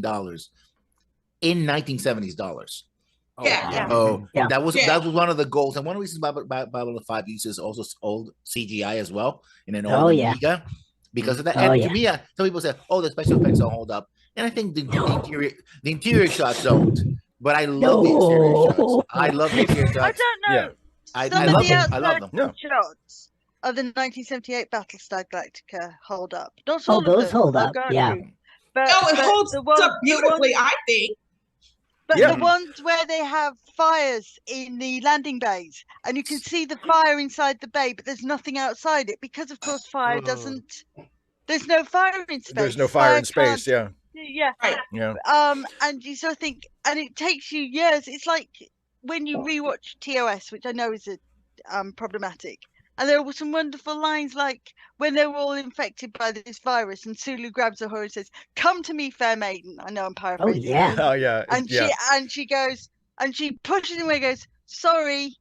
S1: in 1970s dollars. That was one of the goals, and one of the reasons Babylon 5 uses also old CGI as well in an old Amiga. Because of that, and to me, some people say, "Oh, the special effects don't hold up," and I think the interior shots don't. But I love the interior shots. I love the interior shots.
S4: I don't know.
S1: I love them.
S4: Shots of the 1978 Battlestar Galactica hold up. Not
S6: Oh,
S4: all of
S6: those
S4: them.
S6: hold up. Yeah.
S4: But
S8: it holds up beautifully, I think.
S4: But the ones where they have fires in the landing bays, and you can see the fire inside the bay, but there's nothing outside it, because of course fire doesn't. There's no fire in space.
S3: There's no fire in space. Yeah.
S4: Yeah.
S8: Right.
S3: Yeah.
S4: And you sort of think, and it takes you years. It's like when you rewatch TOS, which I know is problematic. And there were some wonderful lines, like when they were all infected by this virus, and Sulu grabs her and says, "Come to me, fair maiden." I know I'm paraphrasing.
S6: Oh yeah.
S3: Oh yeah.
S4: And she goes, and she pushes him away, and goes, "Sorry,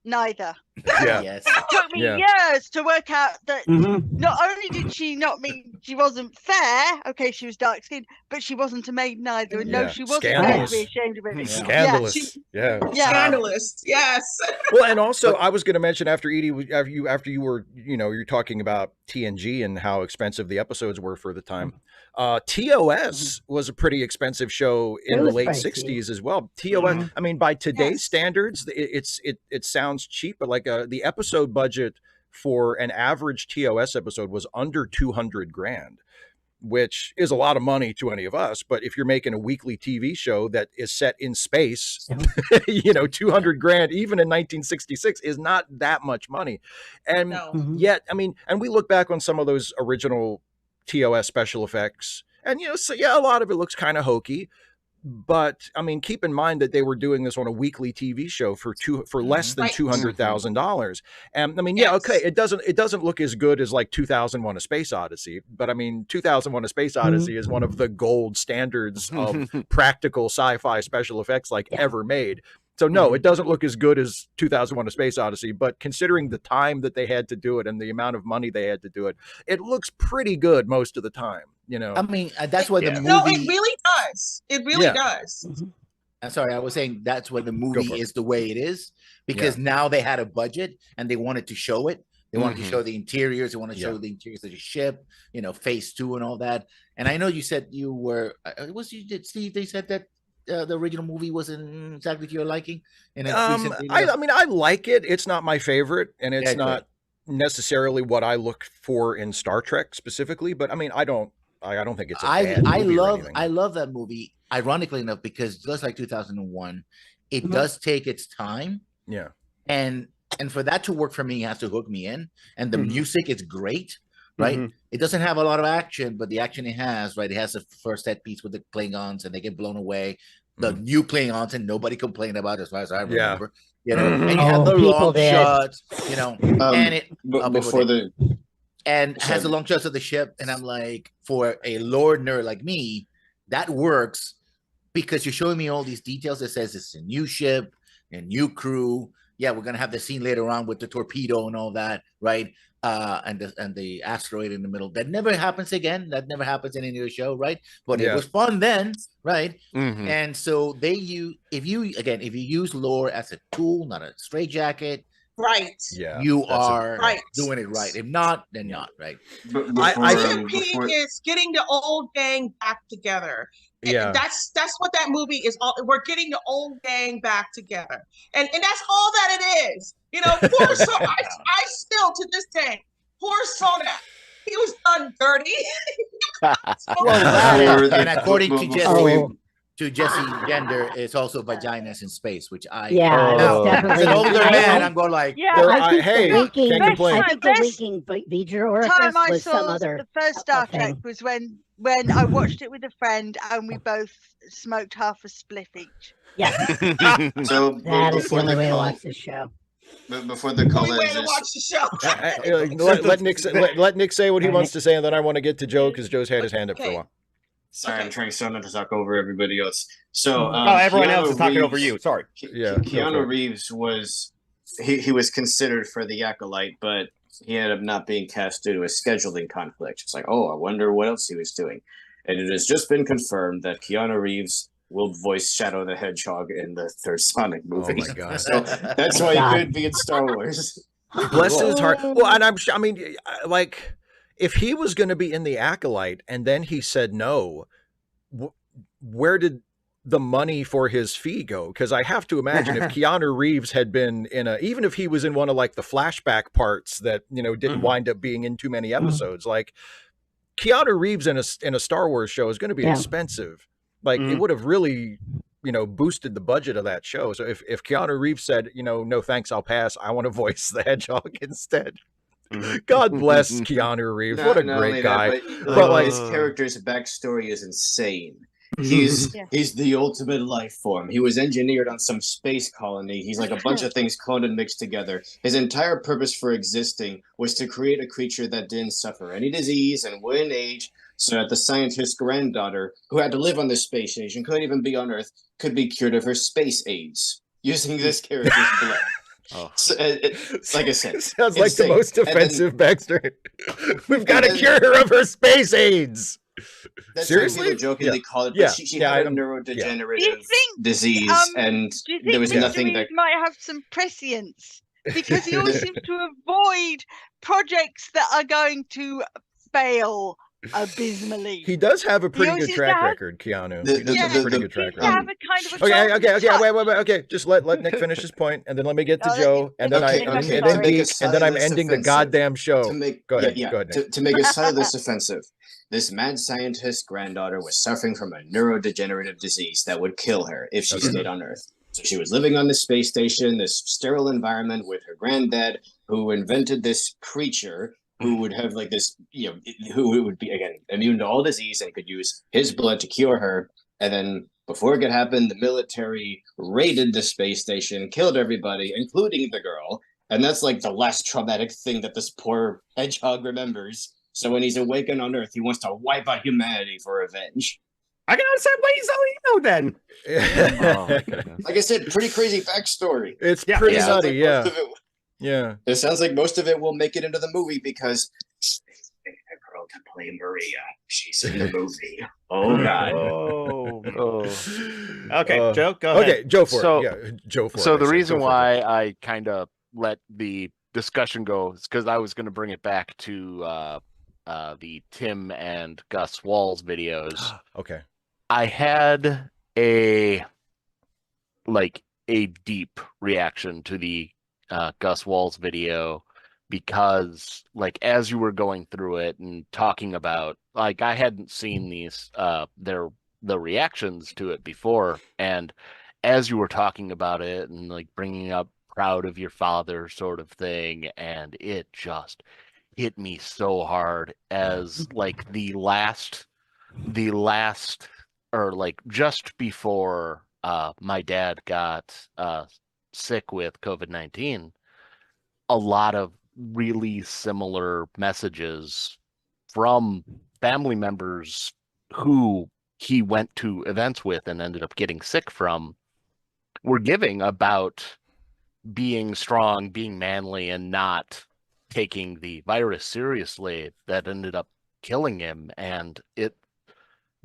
S4: neither."
S3: Yeah.
S1: Yes.
S4: It took me years to work out that not only did she not mean she wasn't fair, okay, she was dark skinned, but she wasn't a maiden either. And no, she wasn't going to be ashamed of it.
S3: Scandalous. Yeah.
S8: Scandalous. Yes.
S3: Well, and also I was going to mention after Edie, after you were, you're talking about TNG and how expensive the episodes were for the time. TOS was a pretty expensive show in the late 60s as well. TOS, I mean, by today's standards, it sounds cheap, but like the episode budget for an average TOS episode was under 200 grand, which is a lot of money to any of us. But if you're making a weekly TV show that is set in space, 200 grand, even in 1966, is not that much money. And yet, I mean, and we look back on some of those original TOS special effects, and a lot of it looks kind of hokey. But I mean, keep in mind that they were doing this on a weekly TV show for less than $200,000. And I mean, it doesn't look as good as like 2001: A Space Odyssey, but I mean, 2001: A Space Odyssey is one of the gold standards of practical sci-fi special effects ever made. So no, it doesn't look as good as 2001: A Space Odyssey, but considering the time that they had to do it and the amount of money they had to do it, it looks pretty good most of the time. I
S1: mean, that's why the movie.
S8: No, it really does. It really does.
S1: I'm sorry, I was saying that's why the movie is the way it is, because now they had a budget and they wanted to show it. They wanted to show the interiors. They wanted to show the interiors of the ship, phase 2 and all that. And I know you said you were. Steve? They said that. The original movie wasn't exactly to your liking. And
S3: I mean, I like it. It's not my favorite, and it's not necessarily what I look for in Star Trek specifically. But I mean, I don't think it's a bad movie.
S1: I love that movie. Ironically enough, because just like 2001, it does take its time.
S3: Yeah,
S1: and for that to work for me, it has to hook me in, and the music is great. Right, it doesn't have a lot of action, but the action it has, right, it has the first set piece with the Klingons, and they get blown away. The new Klingons, and nobody complained about it, as far as I remember. And you have the long shots, and it has the long shots of the ship, and I'm like, for a lore nerd like me, that works because you're showing me all these details. That says it's a new ship, a new crew, yeah, we're gonna have the scene later on with the torpedo and all that, right? And the asteroid in the middle. That never happens again. That never happens in any other show, right? But it was fun then, right?
S9: Mm-hmm.
S1: And so they use if you use lore as a tool, not a straitjacket,
S8: right?
S3: Yeah,
S1: you are
S8: right.
S1: doing it right. If not, then not, right?
S8: Before, is getting the old gang back together.
S3: Yeah,
S8: that's what that movie is all. We're getting the old gang back together, and that's all that it is. You know, poor I still to this day, poor Sona, he was done dirty.
S1: And according to Jesse Gender, it's also vaginas in space, which I
S6: definitely.
S1: as an older man, I'm going like,
S3: hey, can't complain.
S6: I think the winking V'ger orifice was some other.
S4: The first Star Trek was when I watched it with a friend and we both smoked half a spliff each.
S6: Yeah.
S5: So
S6: that is the only way to watch this show.
S5: Before the call ends,
S8: watch the show.
S3: let Nick say what he wants to say, and then I want to get to Joe because Joe's had his hand up for a while.
S5: Sorry, I'm trying so not to talk over everybody else. So
S2: everyone
S5: Keanu
S2: else is talking
S5: Reeves,
S2: over you. Sorry.
S5: Keanu Reeves was he was considered for the Acolyte, but he ended up not being cast due to a scheduling conflict. It's like, oh, I wonder what else he was doing. And it has just been confirmed that Keanu Reeves will voice Shadow the Hedgehog in the third Sonic movie.
S3: Oh my god!
S5: So that's why he could be in Star Wars.
S3: Bless his heart. Well, and I mean, like, if he was going to be in the Acolyte and then he said no, where did the money for his fee go? Because I have to imagine if Keanu Reeves had been in even if he was in one of like the flashback parts that didn't wind up being in too many episodes, like Keanu Reeves in a Star Wars show is going to be expensive. Like it would have really, boosted the budget of that show. So if Keanu Reeves said, no thanks, I'll pass. I want to voice the Hedgehog instead. God bless Keanu Reeves. What a great guy.
S5: But like his character's backstory is insane. He's the ultimate life form. He was engineered on some space colony. He's like a bunch of things cloned and mixed together. His entire purpose for existing was to create a creature that didn't suffer any disease and wouldn't age, so that the scientist's granddaughter, who had to live on the space station, couldn't even be on Earth, could be cured of her space AIDS using this character's blood. So, like I said,
S3: sounds like the most offensive backstory. We've got to cure her of her space AIDS. Seriously?
S5: Jokingly called it, but she had a neurodegenerative disease, and there was nothing that
S4: might have some prescience because he always seems to avoid projects that are going to fail abysmally.
S3: He does have a pretty good track record, Keanu. He does have a pretty good track record. Okay. Okay. Just let Nick finish his point, and then let me get to Joe, and then I'm ending the goddamn show. Go ahead.
S5: To make it sound less offensive, this mad scientist's granddaughter was suffering from a neurodegenerative disease that would kill her if she stayed on Earth. So she was living on the space station, this sterile environment with her granddad, who invented this creature who would have like this, who would be, again, immune to all disease and could use his blood to cure her. And then before it could happen, the military raided the space station, killed everybody, including the girl. And that's like the last traumatic thing that this poor hedgehog remembers. So when he's awakened on Earth, he wants to wipe out humanity for revenge.
S2: I can understand why he's
S5: then. Like I said, pretty crazy backstory.
S3: It's pretty nutty, Yeah.
S5: It sounds like most of it will make it into the movie because a girl to play Maria. She's in the movie. Oh God.
S2: Okay, Joe, go ahead.
S3: Okay, Joe for it. Joe for it.
S9: So the reason why I kind of let the discussion go is because I was going to bring it back to the Tim and Gus Walls videos.
S3: Okay.
S9: I had a deep reaction to the Gus Walls video because as you were going through it and talking about I hadn't seen these the reactions to it before, and as you were talking about it and bringing up proud of your father sort of thing, and it just hit me so hard as the last or just before my dad got sick with COVID-19, a lot of really similar messages from family members who he went to events with and ended up getting sick from were giving about being strong, being manly, and not taking the virus seriously that ended up killing him. And it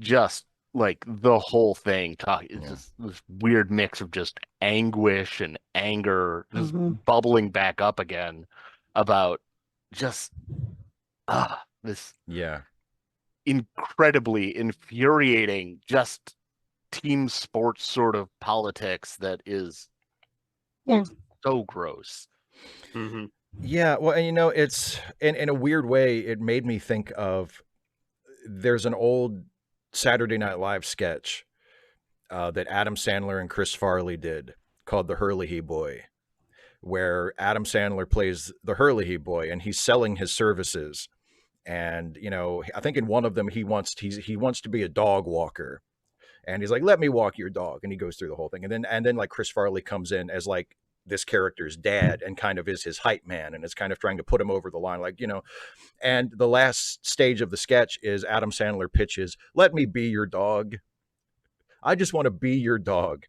S9: just like the whole thing it's just this weird mix of just anguish and anger just bubbling back up again about just this incredibly infuriating just team sports sort of politics that is so gross.
S3: Yeah, well, and you know, it's in a weird way, it made me think of there's an old Saturday Night Live sketch that Adam Sandler and Chris Farley did called The Hurley Boy, where Adam Sandler plays the Hurley Boy and he's selling his services. And, you know, I think in one of them, he wants to be a dog walker. And he's like, let me walk your dog. And he goes through the whole thing. And then like Chris Farley comes in as like this character's dad and kind of is his hype man and is kind of trying to put him over the line. Like, you know, and the last stage of the sketch is Adam Sandler pitches, let me be your dog. I just want to be your dog.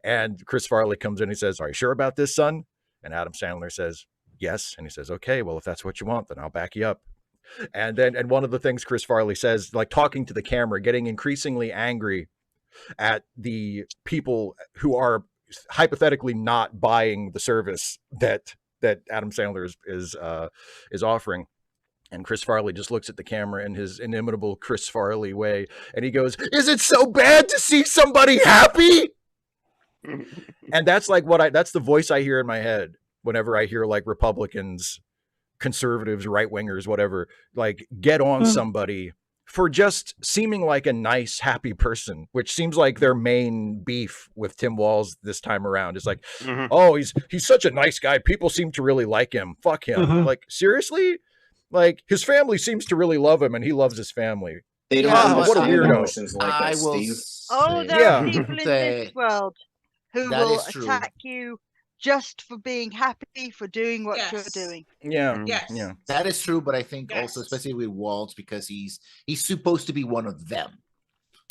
S3: And Chris Farley comes in and he says, are you sure about this, son? And Adam Sandler says, yes. And he says, okay, well, if that's what you want, then I'll back you up. And one of the things Chris Farley says, like talking to the camera, getting increasingly angry at the people who are hypothetically not buying the service that Adam Sandler is offering. And Chris Farley just looks at the camera in his inimitable Chris Farley way, and he goes, "Is it so bad to see somebody happy?" And that's like that's the voice I hear in my head whenever I hear like Republicans, conservatives, right wingers, whatever, like get on somebody for just seeming like a nice, happy person, which seems like their main beef with Tim Walz this time around. Is like, oh, he's such a nice guy. People seem to really like him. Fuck him. Like, seriously? Like, his family seems to really love him and he loves his family.
S5: They don't
S3: what a weirdo.
S5: emotions like that, Steve.
S4: Oh, there are people in this world who will attack you just for being happy, for doing what you're doing.
S3: Yeah.
S1: That is true, but I think also, especially with Walz, because he's supposed to be one of them.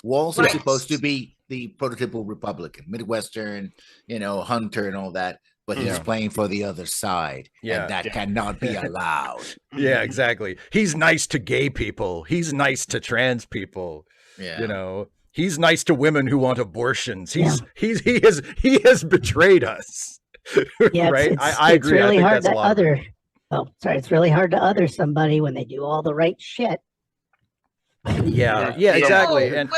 S1: Walz is supposed to be the prototypical Republican, Midwestern, you know, hunter and all that, but he's playing for the other side, and that cannot be allowed.
S3: Yeah, exactly. He's nice to gay people. He's nice to trans people.
S1: Yeah.
S3: You know, he's nice to women who want abortions. He has betrayed us.
S6: Yeah,
S3: right.
S6: I agree. It's really hard to other. Oh, sorry. It's really hard to other somebody when they do all the right shit.
S3: Yeah, exactly. And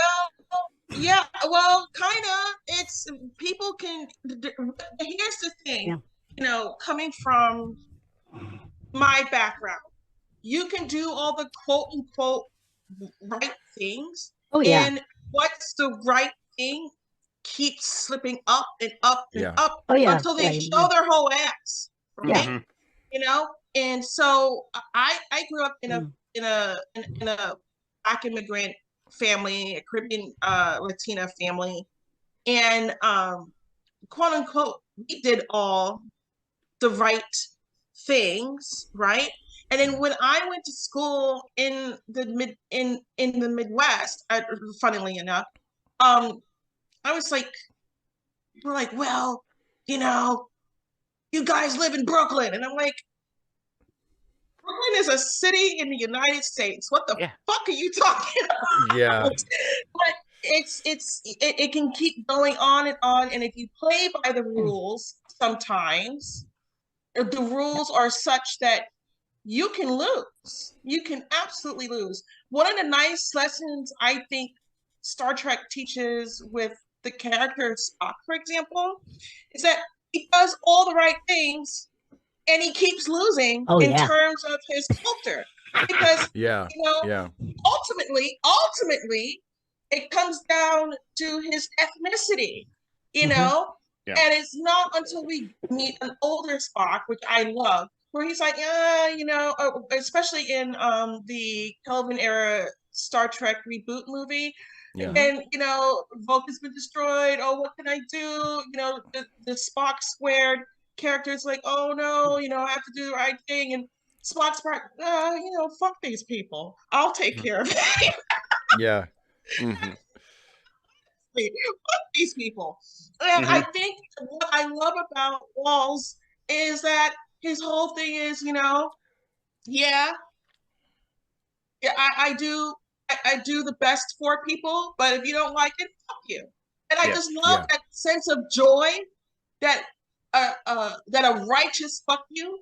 S8: well, kind of. It's people can. Here's the thing. You know, coming from my background, you can do all the quote unquote right things.
S6: Oh yeah.
S8: And what's the right thing keeps slipping up and up and up until they show their whole ass. Right? You know, and so I grew up in a Black immigrant family, a Caribbean Latina family, and quote unquote, we did all the right things, right? And then when I went to school in the Midwest, funnily enough, I was like, we're like, well, you know, you guys live in Brooklyn, and I'm like, Brooklyn is a city in the United States. What the fuck are you talking about?
S3: Yeah.
S8: But it can keep going on, and if you play by the rules, sometimes the rules are such that you can lose. You can absolutely lose. One of the nice lessons I think Star Trek teaches with the character Spock, for example, is that he does all the right things and he keeps losing terms of his culture. Because ultimately it comes down to his ethnicity, you know? Yeah. And it's not until we meet an older Spock, which I love, where he's like, you know, especially in the Kelvin era Star Trek reboot movie. Yeah. And, you know, Vulcan's been destroyed. Oh, what can I do? You know, the Spock squared character is like, oh, no, you know, I have to do the right thing. And Spock's like, you know, fuck these people. I'll take care of it.
S3: Yeah.
S8: Fuck these people. And I think what I love about Walz is that his whole thing is, I do the best for people, but if you don't like it, fuck you. And I just love that sense of joy that a righteous fuck you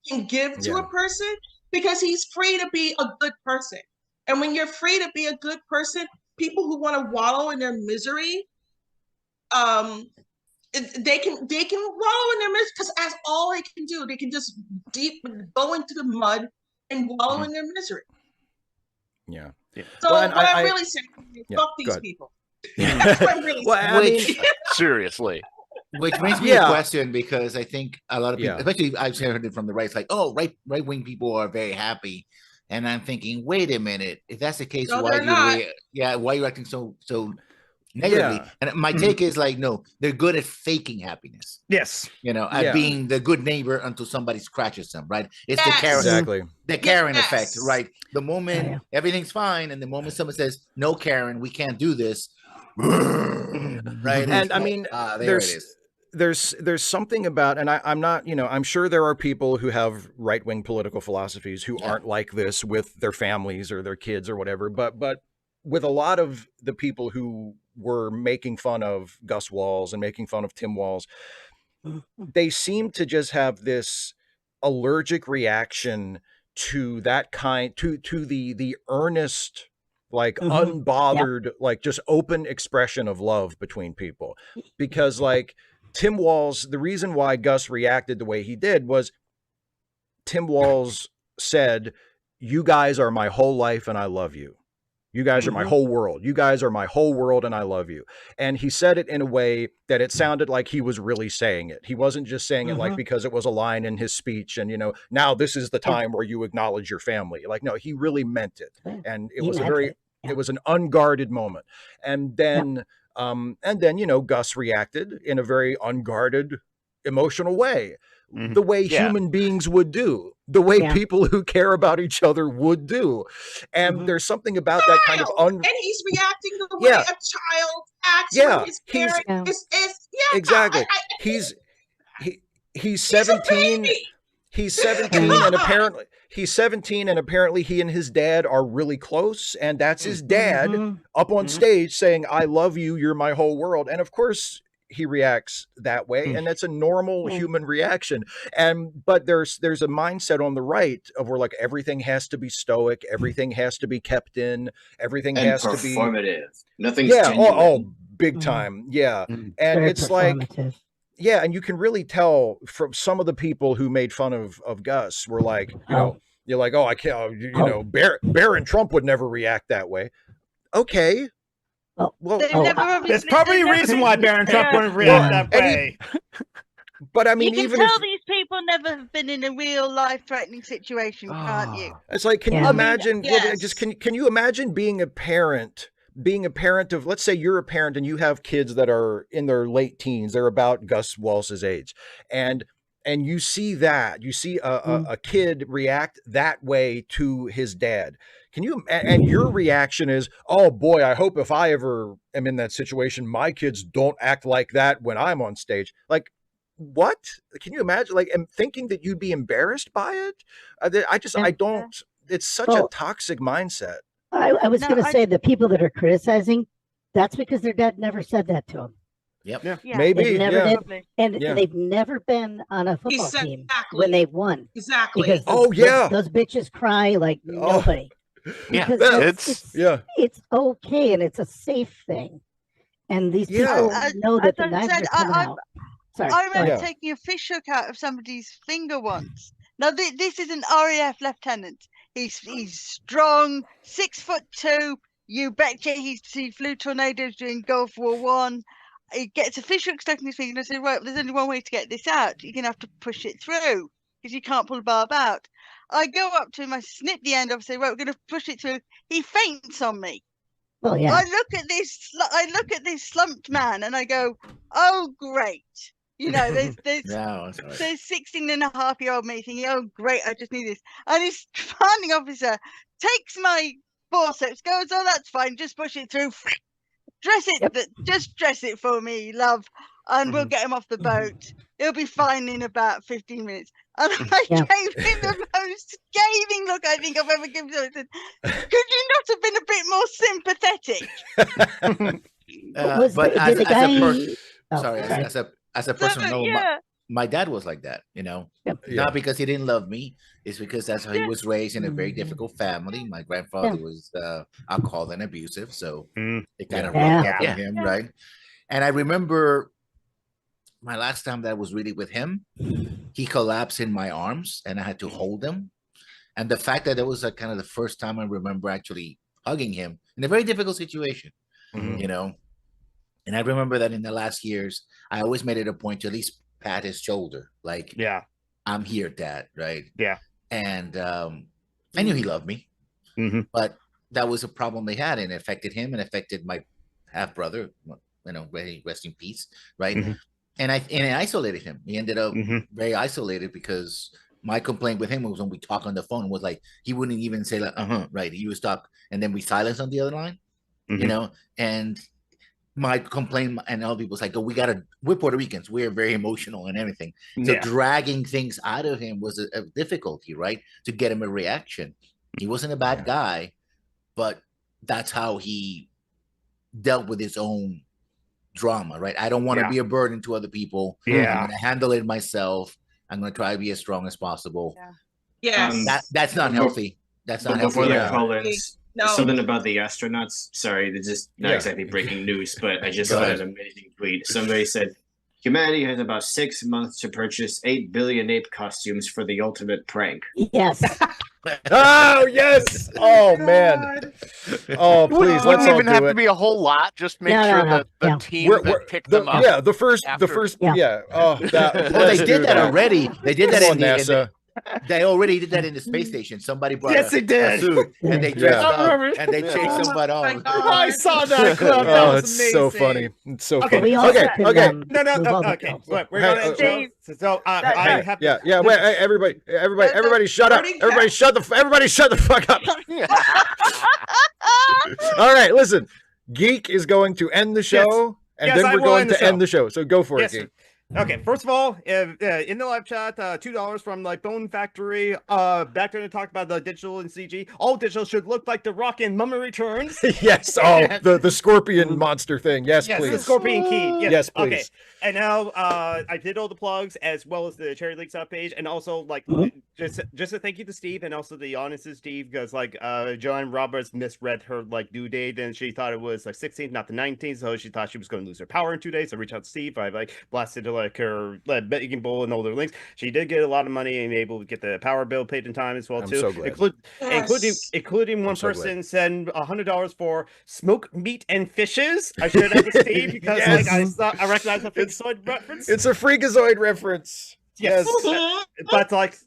S8: can give to a person, because he's free to be a good person. And when you're free to be a good person, people who want to wallow in their misery, they can wallow in their misery, because that's all they can do. They can just go into the mud and wallow in their misery.
S3: Yeah.
S8: So what I'm really saying is, fuck these people. That's what I'm really saying.
S9: Seriously.
S1: Which makes me a question, because I think a lot of people, especially I've heard it from the right, it's like, oh, right-wing people are very happy. And I'm thinking, wait a minute, if that's the case, why are you acting so negatively?
S3: Yeah.
S1: And my take is like, no, they're good at faking happiness.
S2: Yes.
S1: At being the good neighbor until somebody scratches them, right? It's the Karen, the Karen effect, right? The moment everything's fine, and the moment someone says, no, Karen, we can't do this, right?
S3: And I mean,
S1: there it is.
S3: There's something about, and I'm not, I'm sure there are people who have right-wing political philosophies who aren't like this with their families or their kids or whatever, but with a lot of the people who were making fun of Gus Walls and making fun of Tim Walls, they seem to just have this allergic reaction to that kind, to the earnest, like unbothered, like just open expression of love between people. Because like Tim Walls, the reason why Gus reacted the way he did was Tim Walls said, "You guys are my whole life and I love you. You guys are my whole world. You guys are my whole world and I love you." And he said it in a way that it sounded like he was really saying it. He wasn't just saying it like because it was a line in his speech and, now this is the time where you acknowledge your family. Like, no, he really meant it. And it was it was an unguarded moment. And then, Gus reacted in a very unguarded, emotional way. The way human beings would do, the way people who care about each other would do. And there's something about that kind of
S8: and he's reacting the way a child acts when his parent is
S3: exactly. He's 17. He's 17 and apparently he and his dad are really close, and that's his dad up on stage saying, "I love you, you're my whole world." And of course he reacts that way, and that's a normal human reaction. But there's a mindset on the right of where like everything has to be stoic, everything has to be kept in, everything has to be
S5: performative. Nothing's genuine.
S3: Big time. And
S6: very
S3: it's like and you can really tell from some of the people who made fun of Gus were like, you're like, oh, I can't, Barron Trump would never react that way. Okay. Well,
S2: there's probably a reason why Barron Trump wouldn't react that way.
S3: But I mean,
S4: you can
S3: even
S4: tell these people never have been in a real life-threatening situation, can't you?
S3: It's like, can you imagine? Can you imagine being a parent of, let's say you're a parent and you have kids that are in their late teens, they're about Gus Walsh's age, and you see a kid react that way to his dad. Can you, and your reaction is, oh boy, I hope if I ever am in that situation, my kids don't act like that when I'm on stage. Like, what? Can you imagine? Like, and thinking that you'd be embarrassed by it? I don't, it's such a toxic mindset.
S6: I was going to say the people that are criticizing, that's because their dad never said that to them.
S3: Maybe.
S6: They never did. And they've never been on a football team when they've won.
S8: Exactly.
S6: Because those bitches cry like nobody. Because it's okay and it's a safe thing. And these people know that the knives are coming out. Sorry,
S4: I remember taking a fish hook out of somebody's finger once. Now this is an RAF lieutenant. He's strong, 6'2". You betcha he flew tornadoes during Gulf War One. He gets a fish hook stuck in his finger and I said, right, there's only one way to get this out. You're gonna have to push it through because you can't pull the barb out. I go up to him, I snip the end off, say, right, we're gonna push it through. He faints on me.
S6: Well, yeah.
S4: I look at this slumped man and I go, oh great. There's 16-and-a-half-year-old me thinking, oh great, I just need this. And his commanding officer takes my forceps, goes, oh that's fine, just push it through. Just dress it for me, love, and we'll get him off the boat. It'll be fine in about 15 minutes. And I gave him the most scathing look I think I've ever given him. I said, could you not have been a bit more sympathetic?
S1: But as a person, no,
S4: yeah.
S1: my dad was like that, you know, not because he didn't love me. It's because that's how he was raised in a very difficult family. My grandfather was alcoholic and abusive, so it kind of rubbed off on him, right? And I remember my last time that I was really with him, he collapsed in my arms and I had to hold him. And the fact that it was kind of the first time I remember actually hugging him in a very difficult situation, you know. And I remember that in the last years, I always made it a point to at least pat his shoulder, like, I'm here, Dad, right?
S2: Yeah.
S1: And I knew he loved me, but that was a problem they had, and it affected him and affected my half brother, you know, rest in peace, right? And I isolated him. He ended up very isolated because my complaint with him was when we talk on the phone was like he wouldn't even say like right. He was talk and then we silence on the other line, you know. And my complaint and other people was like, oh, we're Puerto Ricans, we're very emotional and everything. So dragging things out of him was a difficulty, right? To get him a reaction. He wasn't a bad guy, but that's how he dealt with his own drama, right? I don't want to be a burden to other people. I'm going to handle it myself. I'm going to try to be as strong as possible. That's not healthy. That's not healthy.
S5: Before the call-ins, something about the astronauts. Sorry, this is not exactly breaking news, but I just saw an amazing tweet. Somebody said, humanity has about 6 months to purchase 8 billion ape costumes for the ultimate prank.
S6: Yes.
S3: Oh, yes. Oh, man. Oh, please.
S9: Wouldn't even have to be a whole lot. Just make sure that the team that picked them up.
S3: Yeah, the first. Oh,
S1: well, they did that already. They did that in NASA. They already did that in the space station. Somebody brought a suit and they dressed up and they chased somebody on.
S2: I saw that clip. That was
S3: it's
S2: amazing.
S3: so funny. It's so funny.
S6: Okay.
S2: No. Okay. We're gonna end. So I have.
S3: Yeah. Wait, everybody, shut up. Everybody, shut the fuck up. All right, listen. Geek is going to end the show, and then we're going to end the show. So go for it, Geek.
S2: Okay, first of all, in the live chat, $2 from like Bone Factory. Back there to talk about the digital and CG. All digital should look like The Rock in Mummy Returns.
S3: Yes. Oh, the scorpion monster thing. Yes, please.
S2: The scorpion key.
S3: Yes, please.
S2: Okay. And now I did all the plugs as well as the Cherry League sub page, and also like just a thank you to Steve and also the honest to Steve, because like Joanne Roberts misread her like due date and she thought it was like 16th, not the 19th, so she thought she was going to lose her power in 2 days. So I reached out to Steve. I like blasted like her begging bowl and all their links. She did get a lot of money and able to get the power bill paid in time as well too.
S3: So glad.
S2: Including one person send $100 for smoked meat and fishes. I shared that with Steve because like I recognized the Freakazoid reference.
S3: It's a Freakazoid reference.
S2: Yes, but it's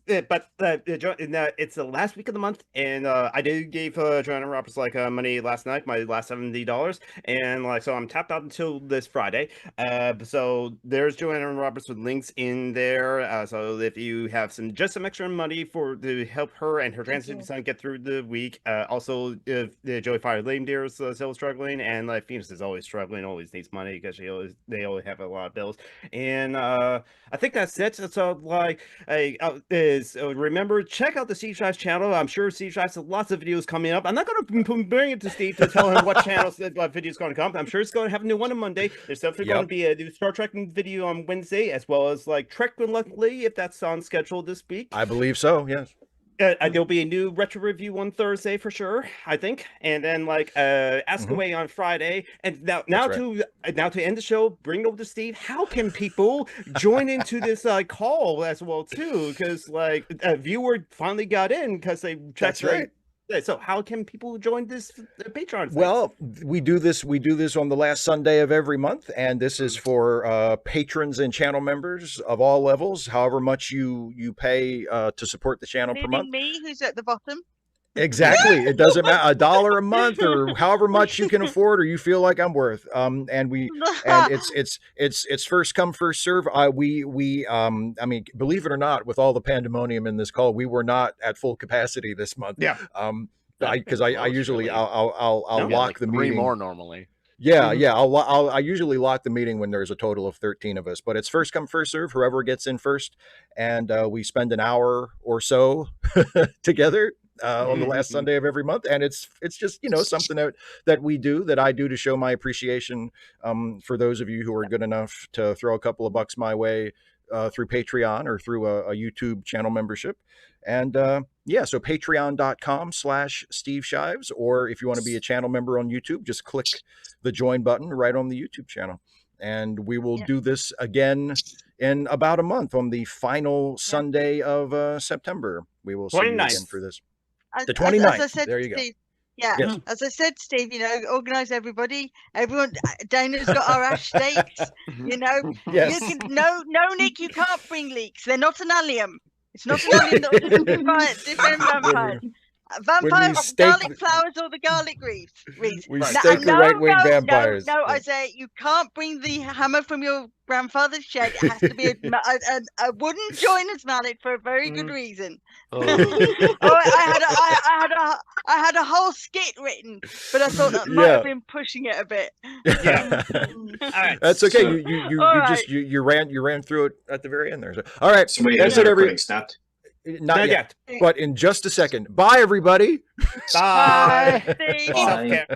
S2: the last week of the month, and I did give Joanna Roberts like money last night, my last $70, and like so I'm tapped out until this Friday. So there's Joanna Roberts with links in there. So if you have some extra money to help her and her transition son get through the week. Also, if Joey Fire Lame Deer is still struggling, and like Phoenix is always struggling, always needs money because they always have a lot of bills, and I think that's it. So like remember, check out the Steve Shives channel. I'm sure Steve Shives has lots of videos coming up. I'm not going to bring it to Steve to tell him what channels what video is going to come. I'm sure it's going to have a new one on Monday. There's definitely going to be a new Star Trek video on Wednesday, as well as like Trek Reluctantly, if that's on schedule this week.
S3: I believe so, yes.
S2: There'll be a new retro review on Thursday for sure, I think, and then like Ask Away on Friday. And now to end the show, bring it over to Steve. How can people join into this call as well too? Because like a viewer finally got in because they checked.
S3: That's right.
S2: So how can people join this Patreon thing?
S3: Well, we do this on the last Sunday of every month, and this is for patrons and channel members of all levels, however much you pay to support the channel per month.
S4: Me, who's at the bottom.
S3: Exactly. It doesn't matter, $1 a month or however much you can afford or you feel like I'm worth. And it's first come, first serve. I mean, believe it or not, with all the pandemonium in this call, we were not at full capacity this month.
S2: Yeah.
S3: Because I usually I'll lock
S9: like
S3: the
S9: 3
S3: meeting.
S9: more normally.
S3: Yeah, yeah. I usually lock the meeting when there's a total of 13 of us, but it's first come, first serve, whoever gets in first. And we spend an hour or so together on the last Sunday of every month. And it's just, you know, something that we do, that I do to show my appreciation for those of you who are good enough to throw a couple of bucks my way through Patreon or through a YouTube channel membership. And yeah, so patreon.com/Steve Shives, or if you want to be a channel member on YouTube, just click the join button right on the YouTube channel. And we will do this again in about a month on the final Sunday of September. We will see you again for this. The 29th.
S4: As I said,
S3: there you go.
S4: Steve, yeah,
S3: Yes.
S4: as I said, Steve, you know, organize everybody. Everyone, Dana's got our ash stakes. You know,
S3: Yes.
S4: you can, no, Nick, you can't bring leeks. They're not an allium. It's not an allium. Different vampires. Vampires, garlic flowers or the garlic wreaths.
S3: We stake the right-wing vampires.
S4: No, I say you can't bring the hammer from your grandfather's shed. It has to be a wooden joiner's mallet for a very good reason. I had a whole skit written, but I thought that might have been pushing it a bit.
S2: All right,
S3: that's okay. You ran through it at the very end there. So, all right,
S5: somebody
S3: that's it.
S5: Recording stopped.
S3: Not yet, but in just a second. Bye, everybody.
S2: Bye.
S4: Steve.
S5: Bye.